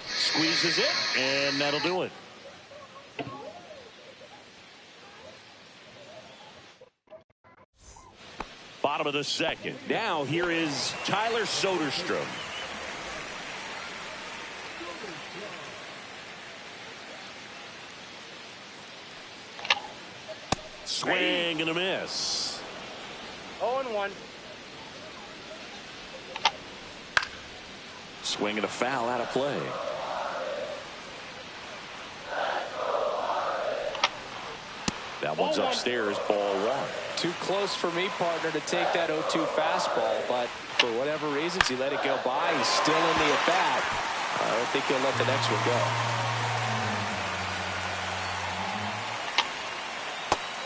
Squeezes it, and that'll do it. Bottom of the second. Now here is Tyler Soderstrom. Swing and a miss.
0-1.
Swing and a foul out of play. That one's upstairs, ball 1.
Too close for me, partner, to take that 0-2 fastball, but for whatever reasons, he let it go by. He's still in the at-bat. I don't think he'll let the next one go.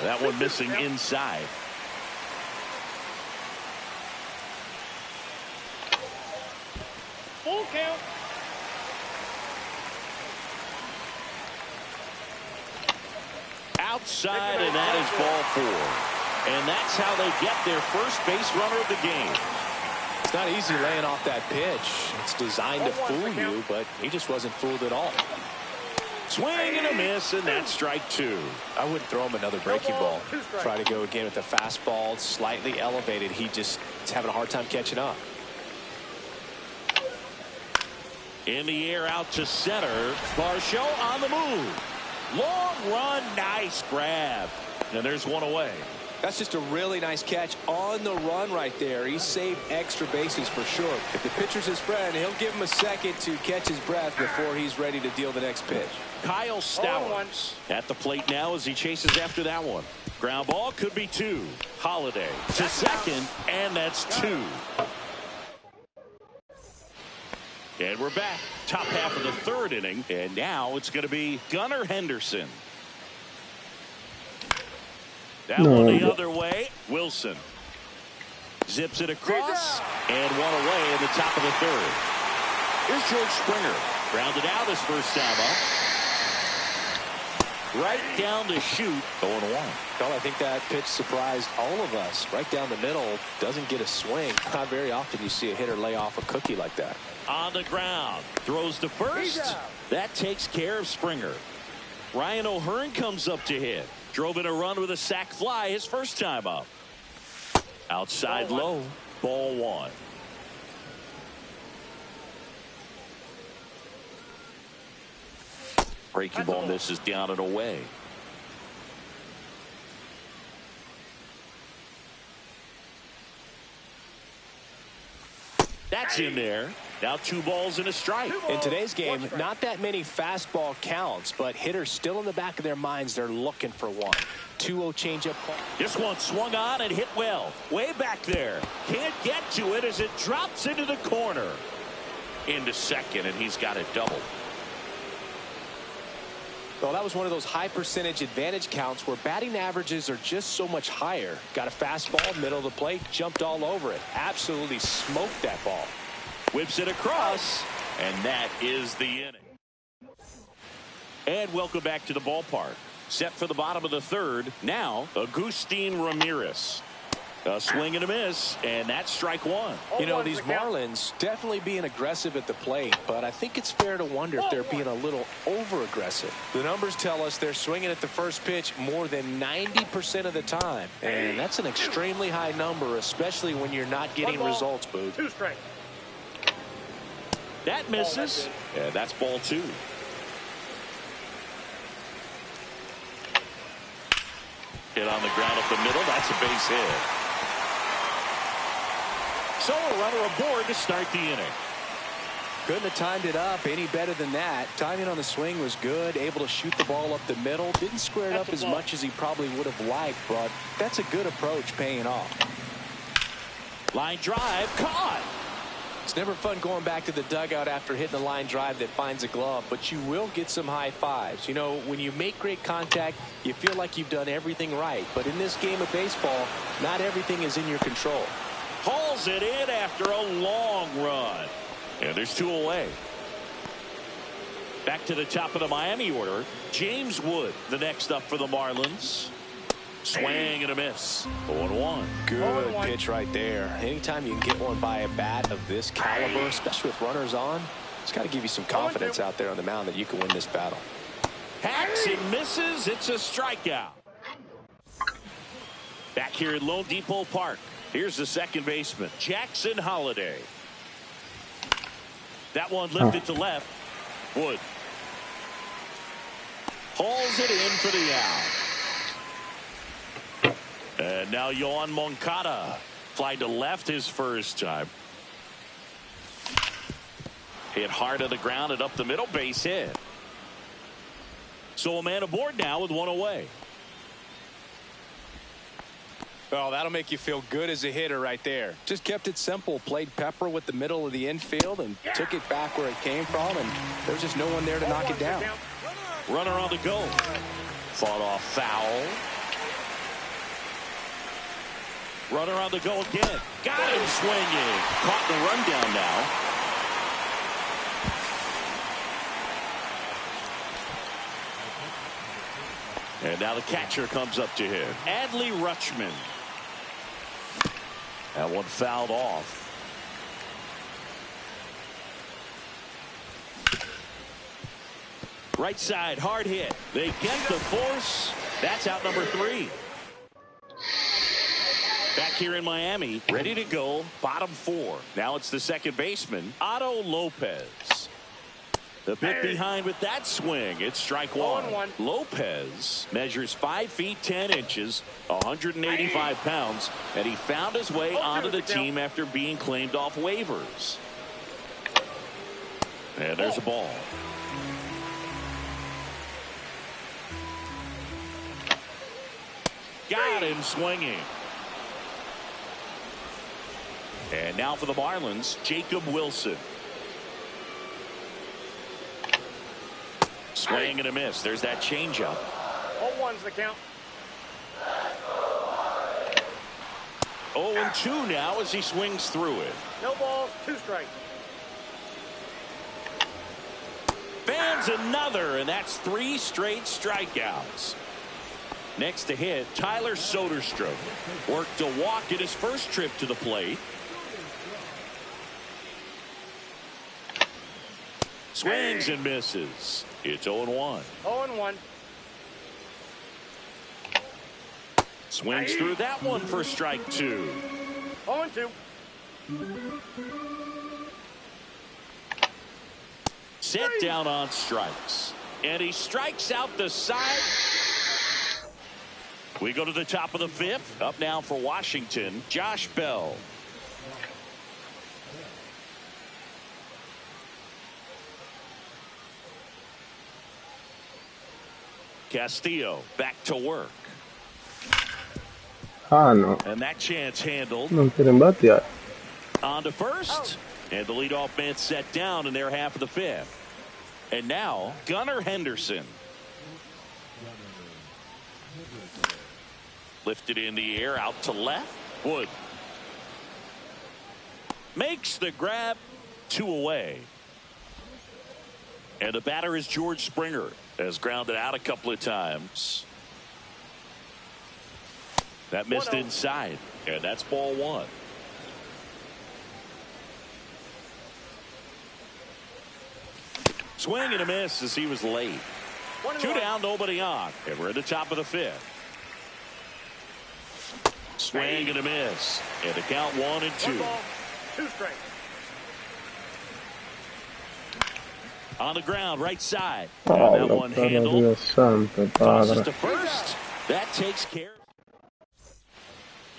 That one missing inside.
Full count.
Outside, and that is ball 4. And that's how they get their first base runner of the game.
It's not easy laying off that pitch. It's designed to fool you, but he just wasn't fooled at all.
Swing and a miss, and that's strike two.
I wouldn't throw him another breaking ball. Try to go again with the fastball, slightly elevated. He just is having a hard time catching up.
In the air out to center. Varsho on the move. Long run, nice grab. And there's one away.
That's just a really nice catch on the run right there. He saved extra bases for sure. If the pitcher's his friend, he'll give him a second to catch his breath before he's ready to deal the next pitch.
Kyle Stowers at the plate now as he chases after that one. Ground ball could be two. Holiday to second, and that's two. And we're back. Top half of the third inning, and now it's going to be Gunnar Henderson. That one the other way. Wilson zips it across, and one away in the top of the third. Here's George Springer. Grounded out his first time up. Right down the chute, 0-1.
Well, I think that pitch surprised all of us. Right down the middle, doesn't get a swing. Not very often you see a hitter lay off a cookie like that.
On the ground, throws to first. That takes care of Springer. Ryan O'Hearn comes up to hit. Drove in a run with a sac fly his first time up. Outside low, ball one. Breaking ball misses down and away. That's in there. Now 2 balls and a strike.
In today's game, not that many fastball counts, but hitters still in the back of their minds, they're looking for one. 2-0 changeup.
This one swung on and hit well. Way back there. Can't get to it as it drops into the corner. Into second, and he's got it doubled.
Well, that was one of those high percentage advantage counts where batting averages are just so much higher. Got a fastball, middle of the plate, jumped all over it. Absolutely smoked that ball.
Whips it across, and that is the inning. And welcome back to the ballpark. Set for the bottom of the third. Now, Agustin Ramirez. A swing and a miss, and that's strike one.
You know, these Marlins definitely being aggressive at the plate, but I think it's fair to wonder if they're being a little over-aggressive. The numbers tell us they're swinging at the first pitch more than 90% of the time, and that's an extremely high number, especially when you're not getting results, Boog.
2 strikes.
That misses, and that's ball 2. Hit on the ground up the middle. That's a base hit. So a runner aboard to start the inning.
Couldn't have timed it up any better than that. Timing on the swing was good. Able to shoot the ball up the middle. Didn't square it up as much as he probably would have liked, but that's a good approach paying off.
Line drive caught.
It's never fun going back to the dugout after hitting a line drive that finds a glove, but you will get some high fives. You know, when you make great contact, you feel like you've done everything right. But in this game of baseball, not everything is in your control.
Hauls it in after a long run. And there's 2 away. Back to the top of the Miami order. James Wood, the next up for the Marlins. Swing and a miss. 0-1.
Good pitch right there. Anytime you can get one by a bat of this caliber, especially with runners on, it's got to give you some confidence out there on the mound that you can win this battle.
Hacks and misses. It's a strikeout. Back here at Lone Depot Park. Here's the second baseman, Jackson Holiday. That one lifted to left. Wood hauls it in for the out. And now Yohan Moncada fly to left his first time. Hit hard to the ground and up the middle, base hit. So a man aboard now with 1 away.
Well, that'll make you feel good as a hitter right there. Just kept it simple, played pepper with the middle of the infield and took it back where it came from, and there's just no one there to knock it down.
Runner on the go. Fought off foul. Runner on the go again. Got him swinging. Caught the rundown now. And now the catcher comes up to him. Adley Rutschman. That one fouled off. Right side, hard hit. They get the force. That's out number 3. Back here in Miami, ready to go, bottom 4. Now it's the second baseman, Otto Lopez. The bit behind with that swing. It's strike 1. Lopez measures 5 feet 10 inches, 185 pounds, and he found his way onto the team after being claimed off waivers. And there's a ball. Got him swinging. And now for the Marlins, Jacob Wilson. Swing and a miss. There's that changeup.
0-1's the count.
0-2 now as he swings through it.
No balls, 2 strikes.
Fans another, and that's 3 straight strikeouts. Next to hit, Tyler Soderstrom worked a walk in his first trip to the plate. Swings and misses. It's 0-1.
0-1.
Swings through that one for strike 2.
0-2.
Set down on strikes. And he strikes out the side. We go to the top of the 5th. Up now for Washington, Josh Bell. Castillo back to work.
No.
And that chance handled.
No quieren batear.
On to first. And the leadoff man set down in their half of the 5th. And now Gunnar Henderson. Lifted in the air out to left. Wood makes the grab. 2 away. And the batter is George Springer. Has grounded out a couple of times. That missed inside. And that's ball 1. Swing and a miss as he was late. 2 down, nobody on. And we're at the top of the 5th. Swing and a miss. And the count 1-2.
2 strikes.
On the ground, right side. And that one handled. Tosses to first. That takes care.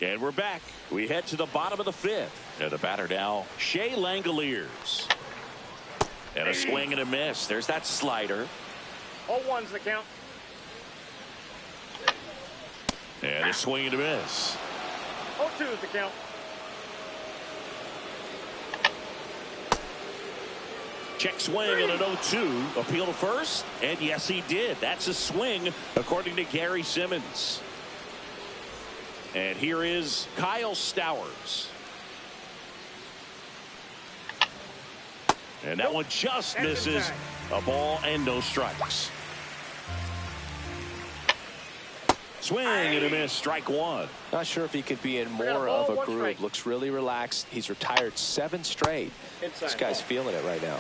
And we're back. We head to the bottom of the 5th. And the batter now, Shea Langoliers. And a swing and a miss. There's that slider.
0-1's the count.
And a swing and a miss.
0-2's the count.
Check swing and an 0-2. Appeal to first. And yes, he did. That's a swing, according to Gary Simmons. And here is Kyle Stowers. And that one just misses. A ball and no strikes. Swing and a miss. Strike 1.
Not sure if he could be in more of a groove. Looks really relaxed. He's retired 7 straight. This guy's feeling it right now.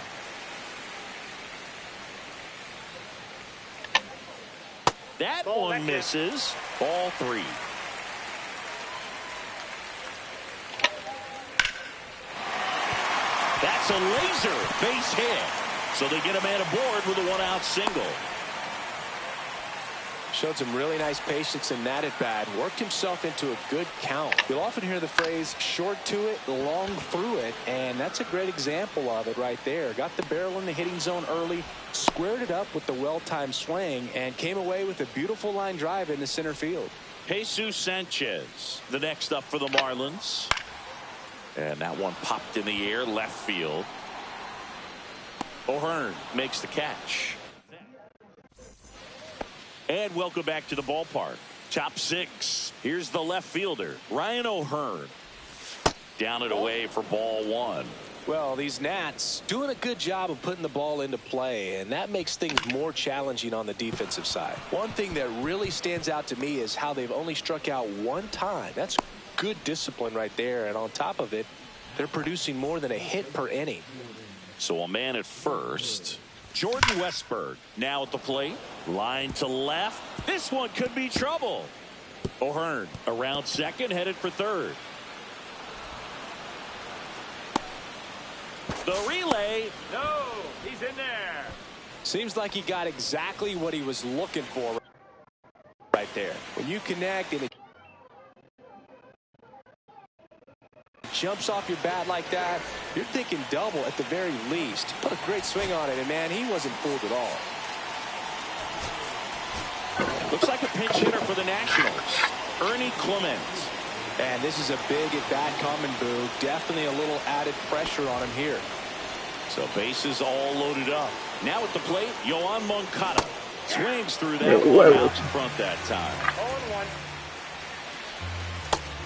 That one misses. Ball 3. That's a laser base hit. So they get a man aboard with a 1-out single.
Showed some really nice patience in that at bat. Worked himself into a good count. You'll often hear the phrase short to it, long through it. And that's a great example of it right there. Got the barrel in the hitting zone early. Squared it up with the well-timed swing. And came away with a beautiful line drive into center field.
Jesus Sanchez, the next up for the Marlins. And that one popped in the air left field. O'Hearn makes the catch. And welcome back to the ballpark. Top 6. Here's the left fielder, Ryan O'Hearn. Down and away for ball 1.
Well, these Nats doing a good job of putting the ball into play, and that makes things more challenging on the defensive side. One thing that really stands out to me is how they've only struck out 1 time. That's good discipline right there, and on top of it, they're producing more than a hit per inning.
So a man at first. Jordan Westberg now at the plate. Line to left. This one could be trouble. O'Hearn around second, headed for third. The relay.
No, he's in there.
Seems like he got exactly what he was looking for right there. When you connect and it jumps off your bat like that, you're thinking double at the very least. Put a great swing on it, and man, he wasn't fooled at all.
Looks like a pinch hitter for the Nationals, Ernie Clement.
And this is a big at bat coming, Boo. Definitely a little added pressure on him here.
So bases all loaded up. Now at the plate, Yoan Moncada swings through that one out in front that time.
0-1.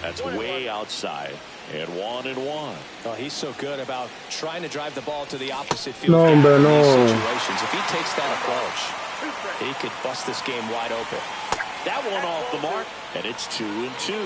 That's way outside. And 1-1.
Oh, he's so good about trying to drive the ball to the opposite field.
No, hombre,
in these
no.
situations. If he takes that approach, he could bust this game wide open.
That one off the mark, and it's 2-2.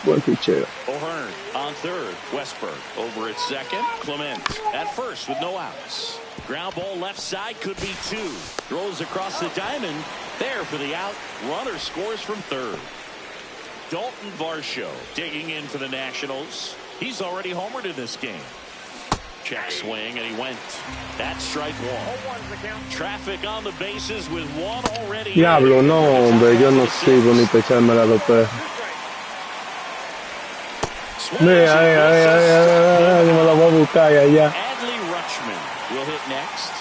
Buen picheo.
O'Hearn on third. Westberg over at second. Clement at first with no outs. Ground ball left side, could be two. Throws across the diamond. There for the out. Runner scores from third. Dalton Varsho digging in for the Nationals. He's already homered in this game. Check swing, and he went. That's strike one.
0-1's the count.
Traffic on the bases with one already.
Diablo, no, hombre, yo no sirvo ni para echarme a los perros. Mira, que me la voy a buscar allá.
Adley Rutschman will hit next.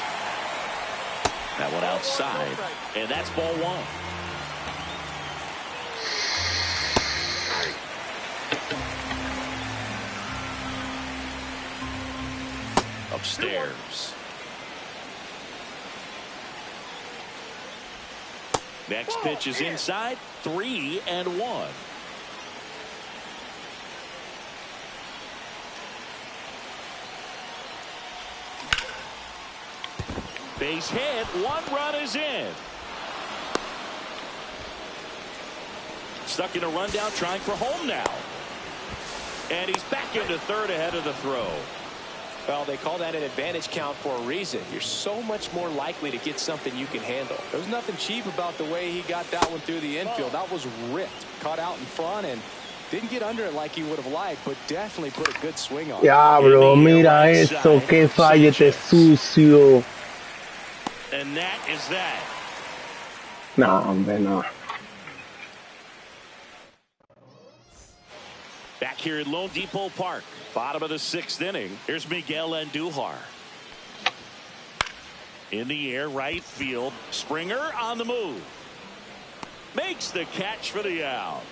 That one outside, and that's ball one. Upstairs. Next pitch is inside. 3-1. Base hit. One run is in. Stuck in a rundown, trying for home now. And he's back into third ahead of the throw.
Well, they call that an advantage count for a reason. You're so much more likely to get something you can handle. There's nothing cheap about the way he got that one through the infield. That was ripped. Caught out in front and didn't get under it like he would have liked, but definitely put a good swing on it.
Diablo, mira eso, que fallete sucio.
And that is that.
No, hombre, no.
Back here at Lone Depot Park, bottom of the sixth inning. Here's Miguel Andujar. In the air, right field. Springer on the move. Makes the catch for the out.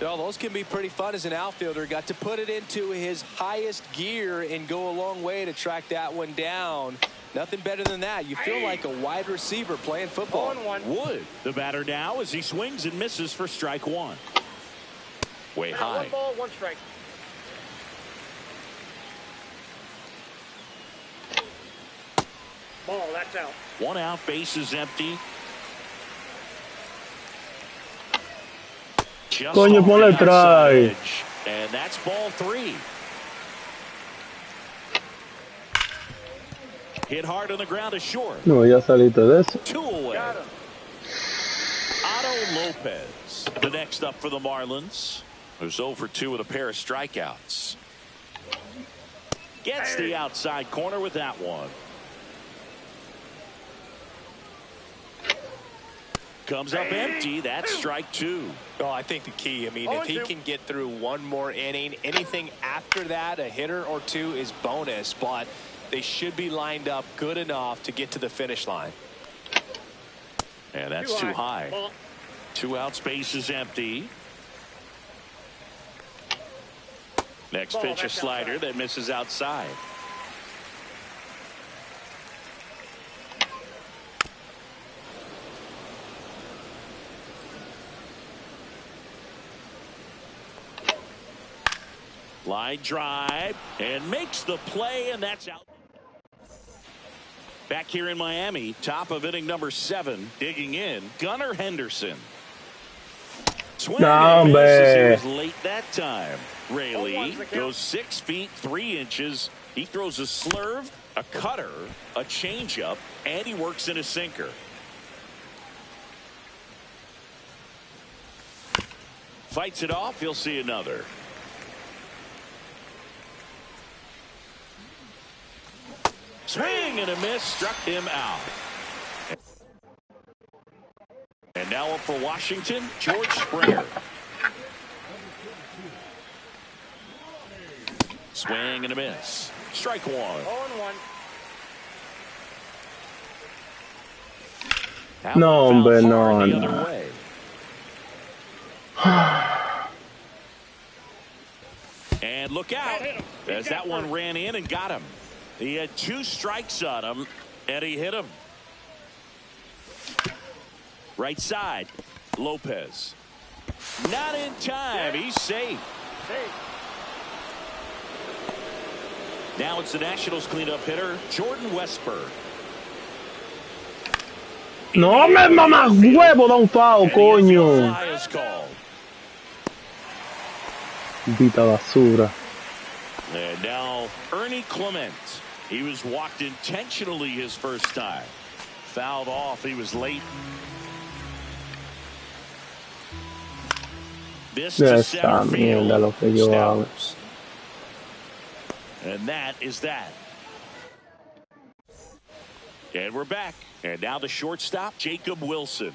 No, those can be pretty fun as an outfielder. Got to put it into his highest gear and go a long way to track that one down. Nothing better than that. You feel like a wide receiver playing football.
0-1.
Wood, the batter now, as he swings and misses for strike one. Way high.
1 ball, 1 strike. Ball, that's out.
One out, base is empty. Just
Coño,
off
ponle
the outside
try.
edge. And that's ball 3. Hit hard on the ground is short.
No, ya saliste de eso.
2 away.
Got him.
Otto Lopez, the next up for the Marlins, who's 0 for 2 with a pair of strikeouts. Gets the outside corner with that one. Comes up empty. That's strike 2.
Oh, I think the key, I mean, if he can get through one more inning, anything after that, a hitter or two is bonus, but they should be lined up good enough to get to the finish line.
And that's too high. 2 outs, base is empty. Next pitch, a slider that misses outside. Line drive and makes the play, and that's out. Back here in Miami, top of inning number 7, digging in, Gunnar Henderson. Swing and misses. He was late that time. Rayleigh goes 6 feet 3 inches. He throws a slurve, a cutter, a changeup, and he works in a sinker. Fights it off. He'll see another. Swing and a miss. Struck him out. And now up for Washington, George Springer. Swing and a miss. Strike one.
0-1.
No, hombre, no,
The other
no.
way. And look out, as that one ran in and got him. He had 2 strikes on him, and he hit him. Right side, Lopez. Not in time. He's safe. Now it's the Nationals cleanup hitter, Jordan Westburg.
No me mamá huevo, da un foul,
And the infield
coño.
fly is called.
Vita basura.
And now Ernie Clement. He was walked intentionally his first time. Fouled off. He was late. This to
Esta
center field.
mierda lo que yo hago.
Stowers. And that is that. And we're back. And now the shortstop, Jacob Wilson.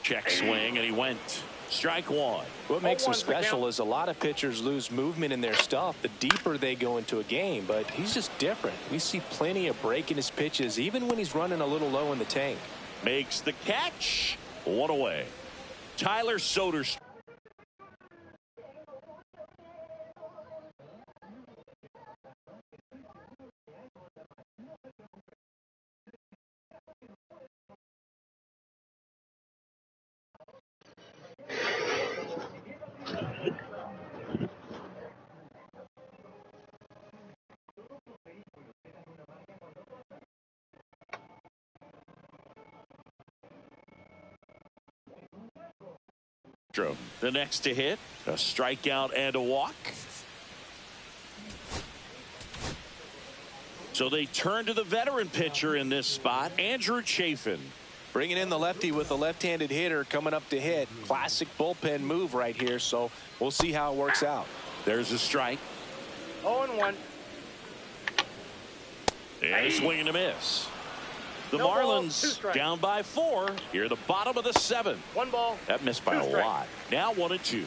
Check swing, and he went. Strike one.
What makes him special is a lot of pitchers lose movement in their stuff the deeper they go into a game, but he's just different. We see plenty of break in his pitches, even when he's running a little low in the tank.
Makes the catch. One away. Tyler Soderstrom. The next to hit, a strikeout and a walk. So they turn to the veteran pitcher in this spot, Andrew Chafin.
Bringing in the lefty with a left-handed hitter coming up to hit. Classic bullpen move right here, so we'll see how it works out.
There's a strike.
0-1.
And a swing and a miss. The
No ball, 2
Marlins
strikes.
down by 4 here at the bottom of the 7th.
1 ball.
That missed by
2
a
strikes.
lot. Now 1-2.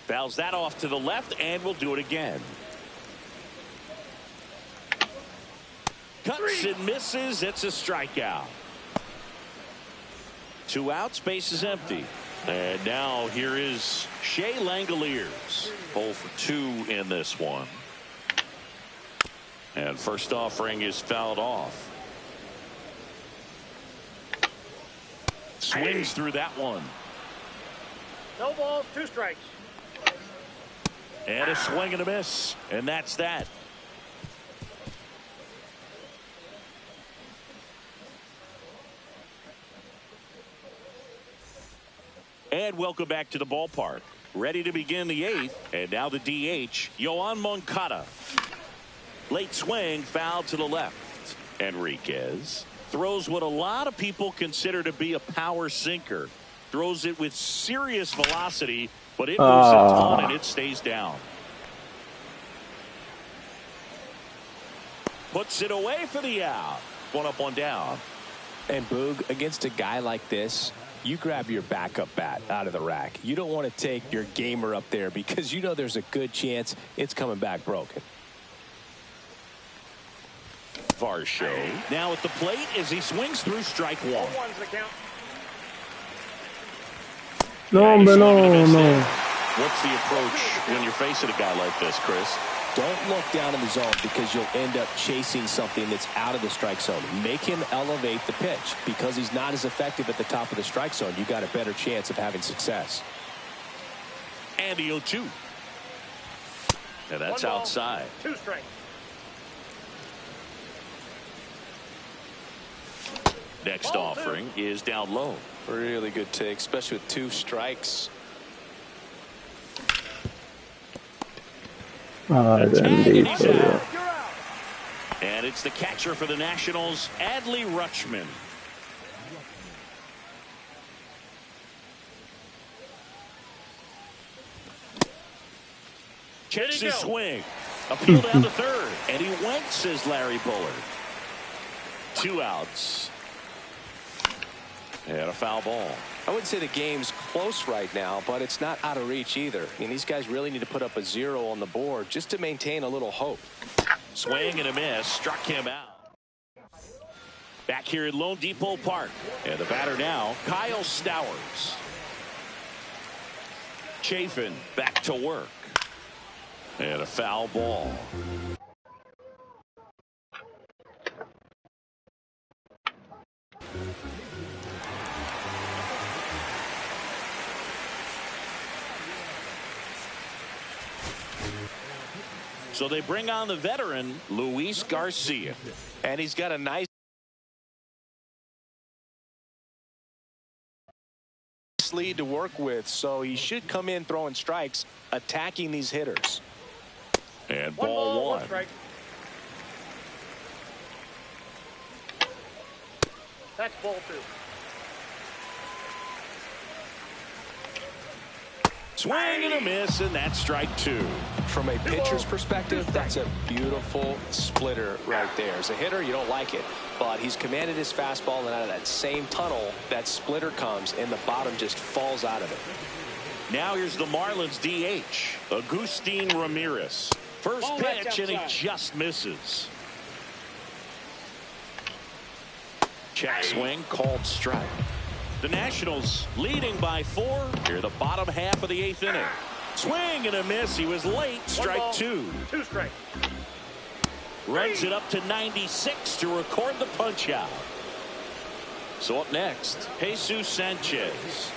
Fouls that off to the left and will do it again. Cuts and misses. It's a strikeout. 2 outs. Base is empty. And now here is Shea Langoliers. 0 for 2 in this one. And first offering is fouled off. Swings through that one.
No balls, 2 strikes.
And a swing and a miss. And that's that. And welcome back to the ballpark. Ready to begin the 8th. And now the DH, Yoan Moncada. Late swing, foul to the left. Enriquez throws what a lot of people consider to be a power sinker. Throws it with serious velocity, but it moves a ton and it stays down. Puts it away for the out. 1 up, 1 down.
And Boog, against a guy like this, you grab your backup bat out of the rack. You don't want to take your gamer up there because you know there's a good chance it's coming back broken.
Varsho now at the plate as he swings through strike 1.
1's the count.
No,
Yeah, he's
hombre,
swinging
no,
and missing.
no.
What's the approach when you're facing a guy like this, Chris?
Don't look down in the zone because you'll end up chasing something that's out of the strike zone. Make him elevate the pitch because he's not as effective at the top of the strike zone. You got a better chance of having success.
And the 0-2. And that's
1 ball,
outside.
2 strikes.
Next offering is down low.
Really good take, especially with 2 strikes.
Bendito.
And it's the catcher for the Nationals, Adley Rutschman. Checks his swing. Appeal down to third. And he went, says Larry Bullard. 2 outs. And a foul ball.
I wouldn't say the game's close right now, but it's not out of reach either. I mean, these guys really need to put up a 0 on the board just to maintain a little hope.
Swing and a miss. Struck him out. Back here at Lone Depot Park. And the batter now, Kyle Stowers. Chafin back to work. And a foul ball. So they bring on the veteran, Luis Garcia.
And he's got a nice lead to work with, so he should come in throwing strikes, attacking these hitters.
And ball 1.
That's ball 2.
Swing and a miss, and that's strike 2.
From a pitcher's perspective, that's a beautiful splitter right there. As a hitter, you don't like it, but he's commanded his fastball, and out of that same tunnel, that splitter comes, and the bottom just falls out of it.
Now here's the Marlins DH, Agustin Ramirez. First pitch, and he just misses. Check swing, called strike. The Nationals leading by 4 here the bottom half of the 8th inning. Swing and a miss. He was late. Strike 2.
2 strikes.
Runs it up to 96 to record the punch out. So up next, Jesus Sanchez.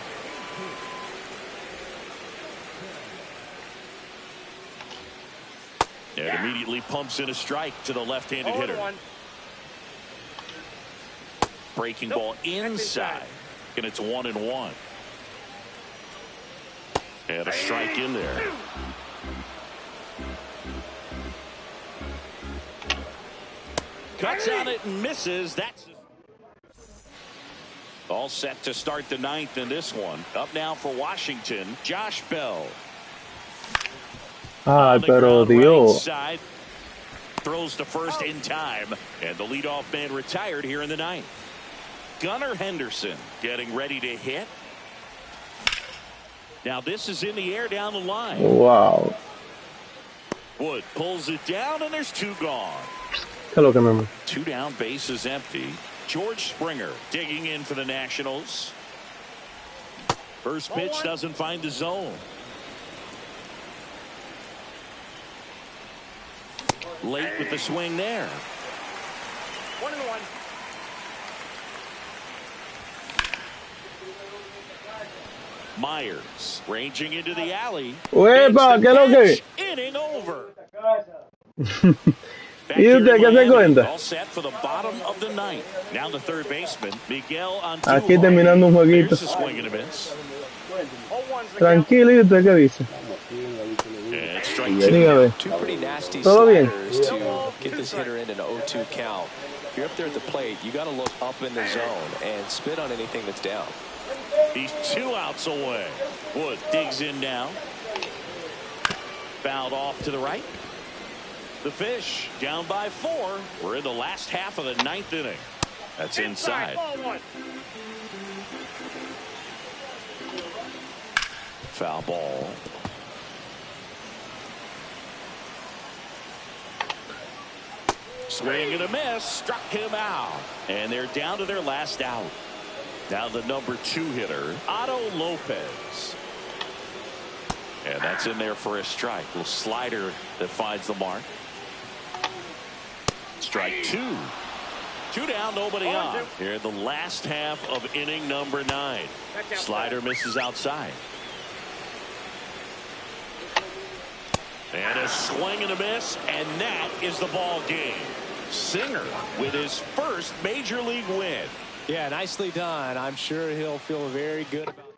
And immediately pumps in a strike to the left-handed hitter. Breaking ball inside. And it's 1-1. And a strike in there. Cuts on it and misses. That's all set to start the 9th in this one. Up now for Washington, Josh Bell.
Pero Dios.
Right, throws to first in time. And the leadoff man retired here in the 9th. Gunnar Henderson getting ready to hit. Now this is in the air down the line.
Wow.
Wood pulls it down, and there's 2 gone.
Hello, remember.
2 down, base is empty. George Springer digging in for the Nationals. First pitch doesn't find the zone. Late with the swing there.
1-1.
Myers ranging into the alley.
¡Uepa! ¿Qué es lo que?
Inning over.
¿Y usted qué se cuenta?
All set for the bottom of the 9th. Now the third baseman, Miguel Antunes.
Aquí terminando un jueguito.
There's a swing and a miss.
Tranquilo, ¿y usted qué dice?
And strike 2.
Dígame.
2 pretty nasty
¿Todo bien?
sliders to get this hitter into an 0-2 count. If you're up there at the plate, you got to look up in the zone and spit on anything that's down.
He's 2 outs away. Wood digs in now. Fouled off to the right. The Fish down by 4. We're in the last half of the 9th inning. That's inside. Foul ball. Swing and a miss. Struck him out. And they're down to their last out. Now the number 2 hitter, Otto Lopez. And that's in there for a strike. Little slider that finds the mark. Strike 2. 2 down, nobody on. Here in the last half of inning number 9. Slider misses outside. And a swing and a miss, and that is the ball game. Singer with his first major league win.
Yeah, nicely done. I'm sure he'll feel very good about it.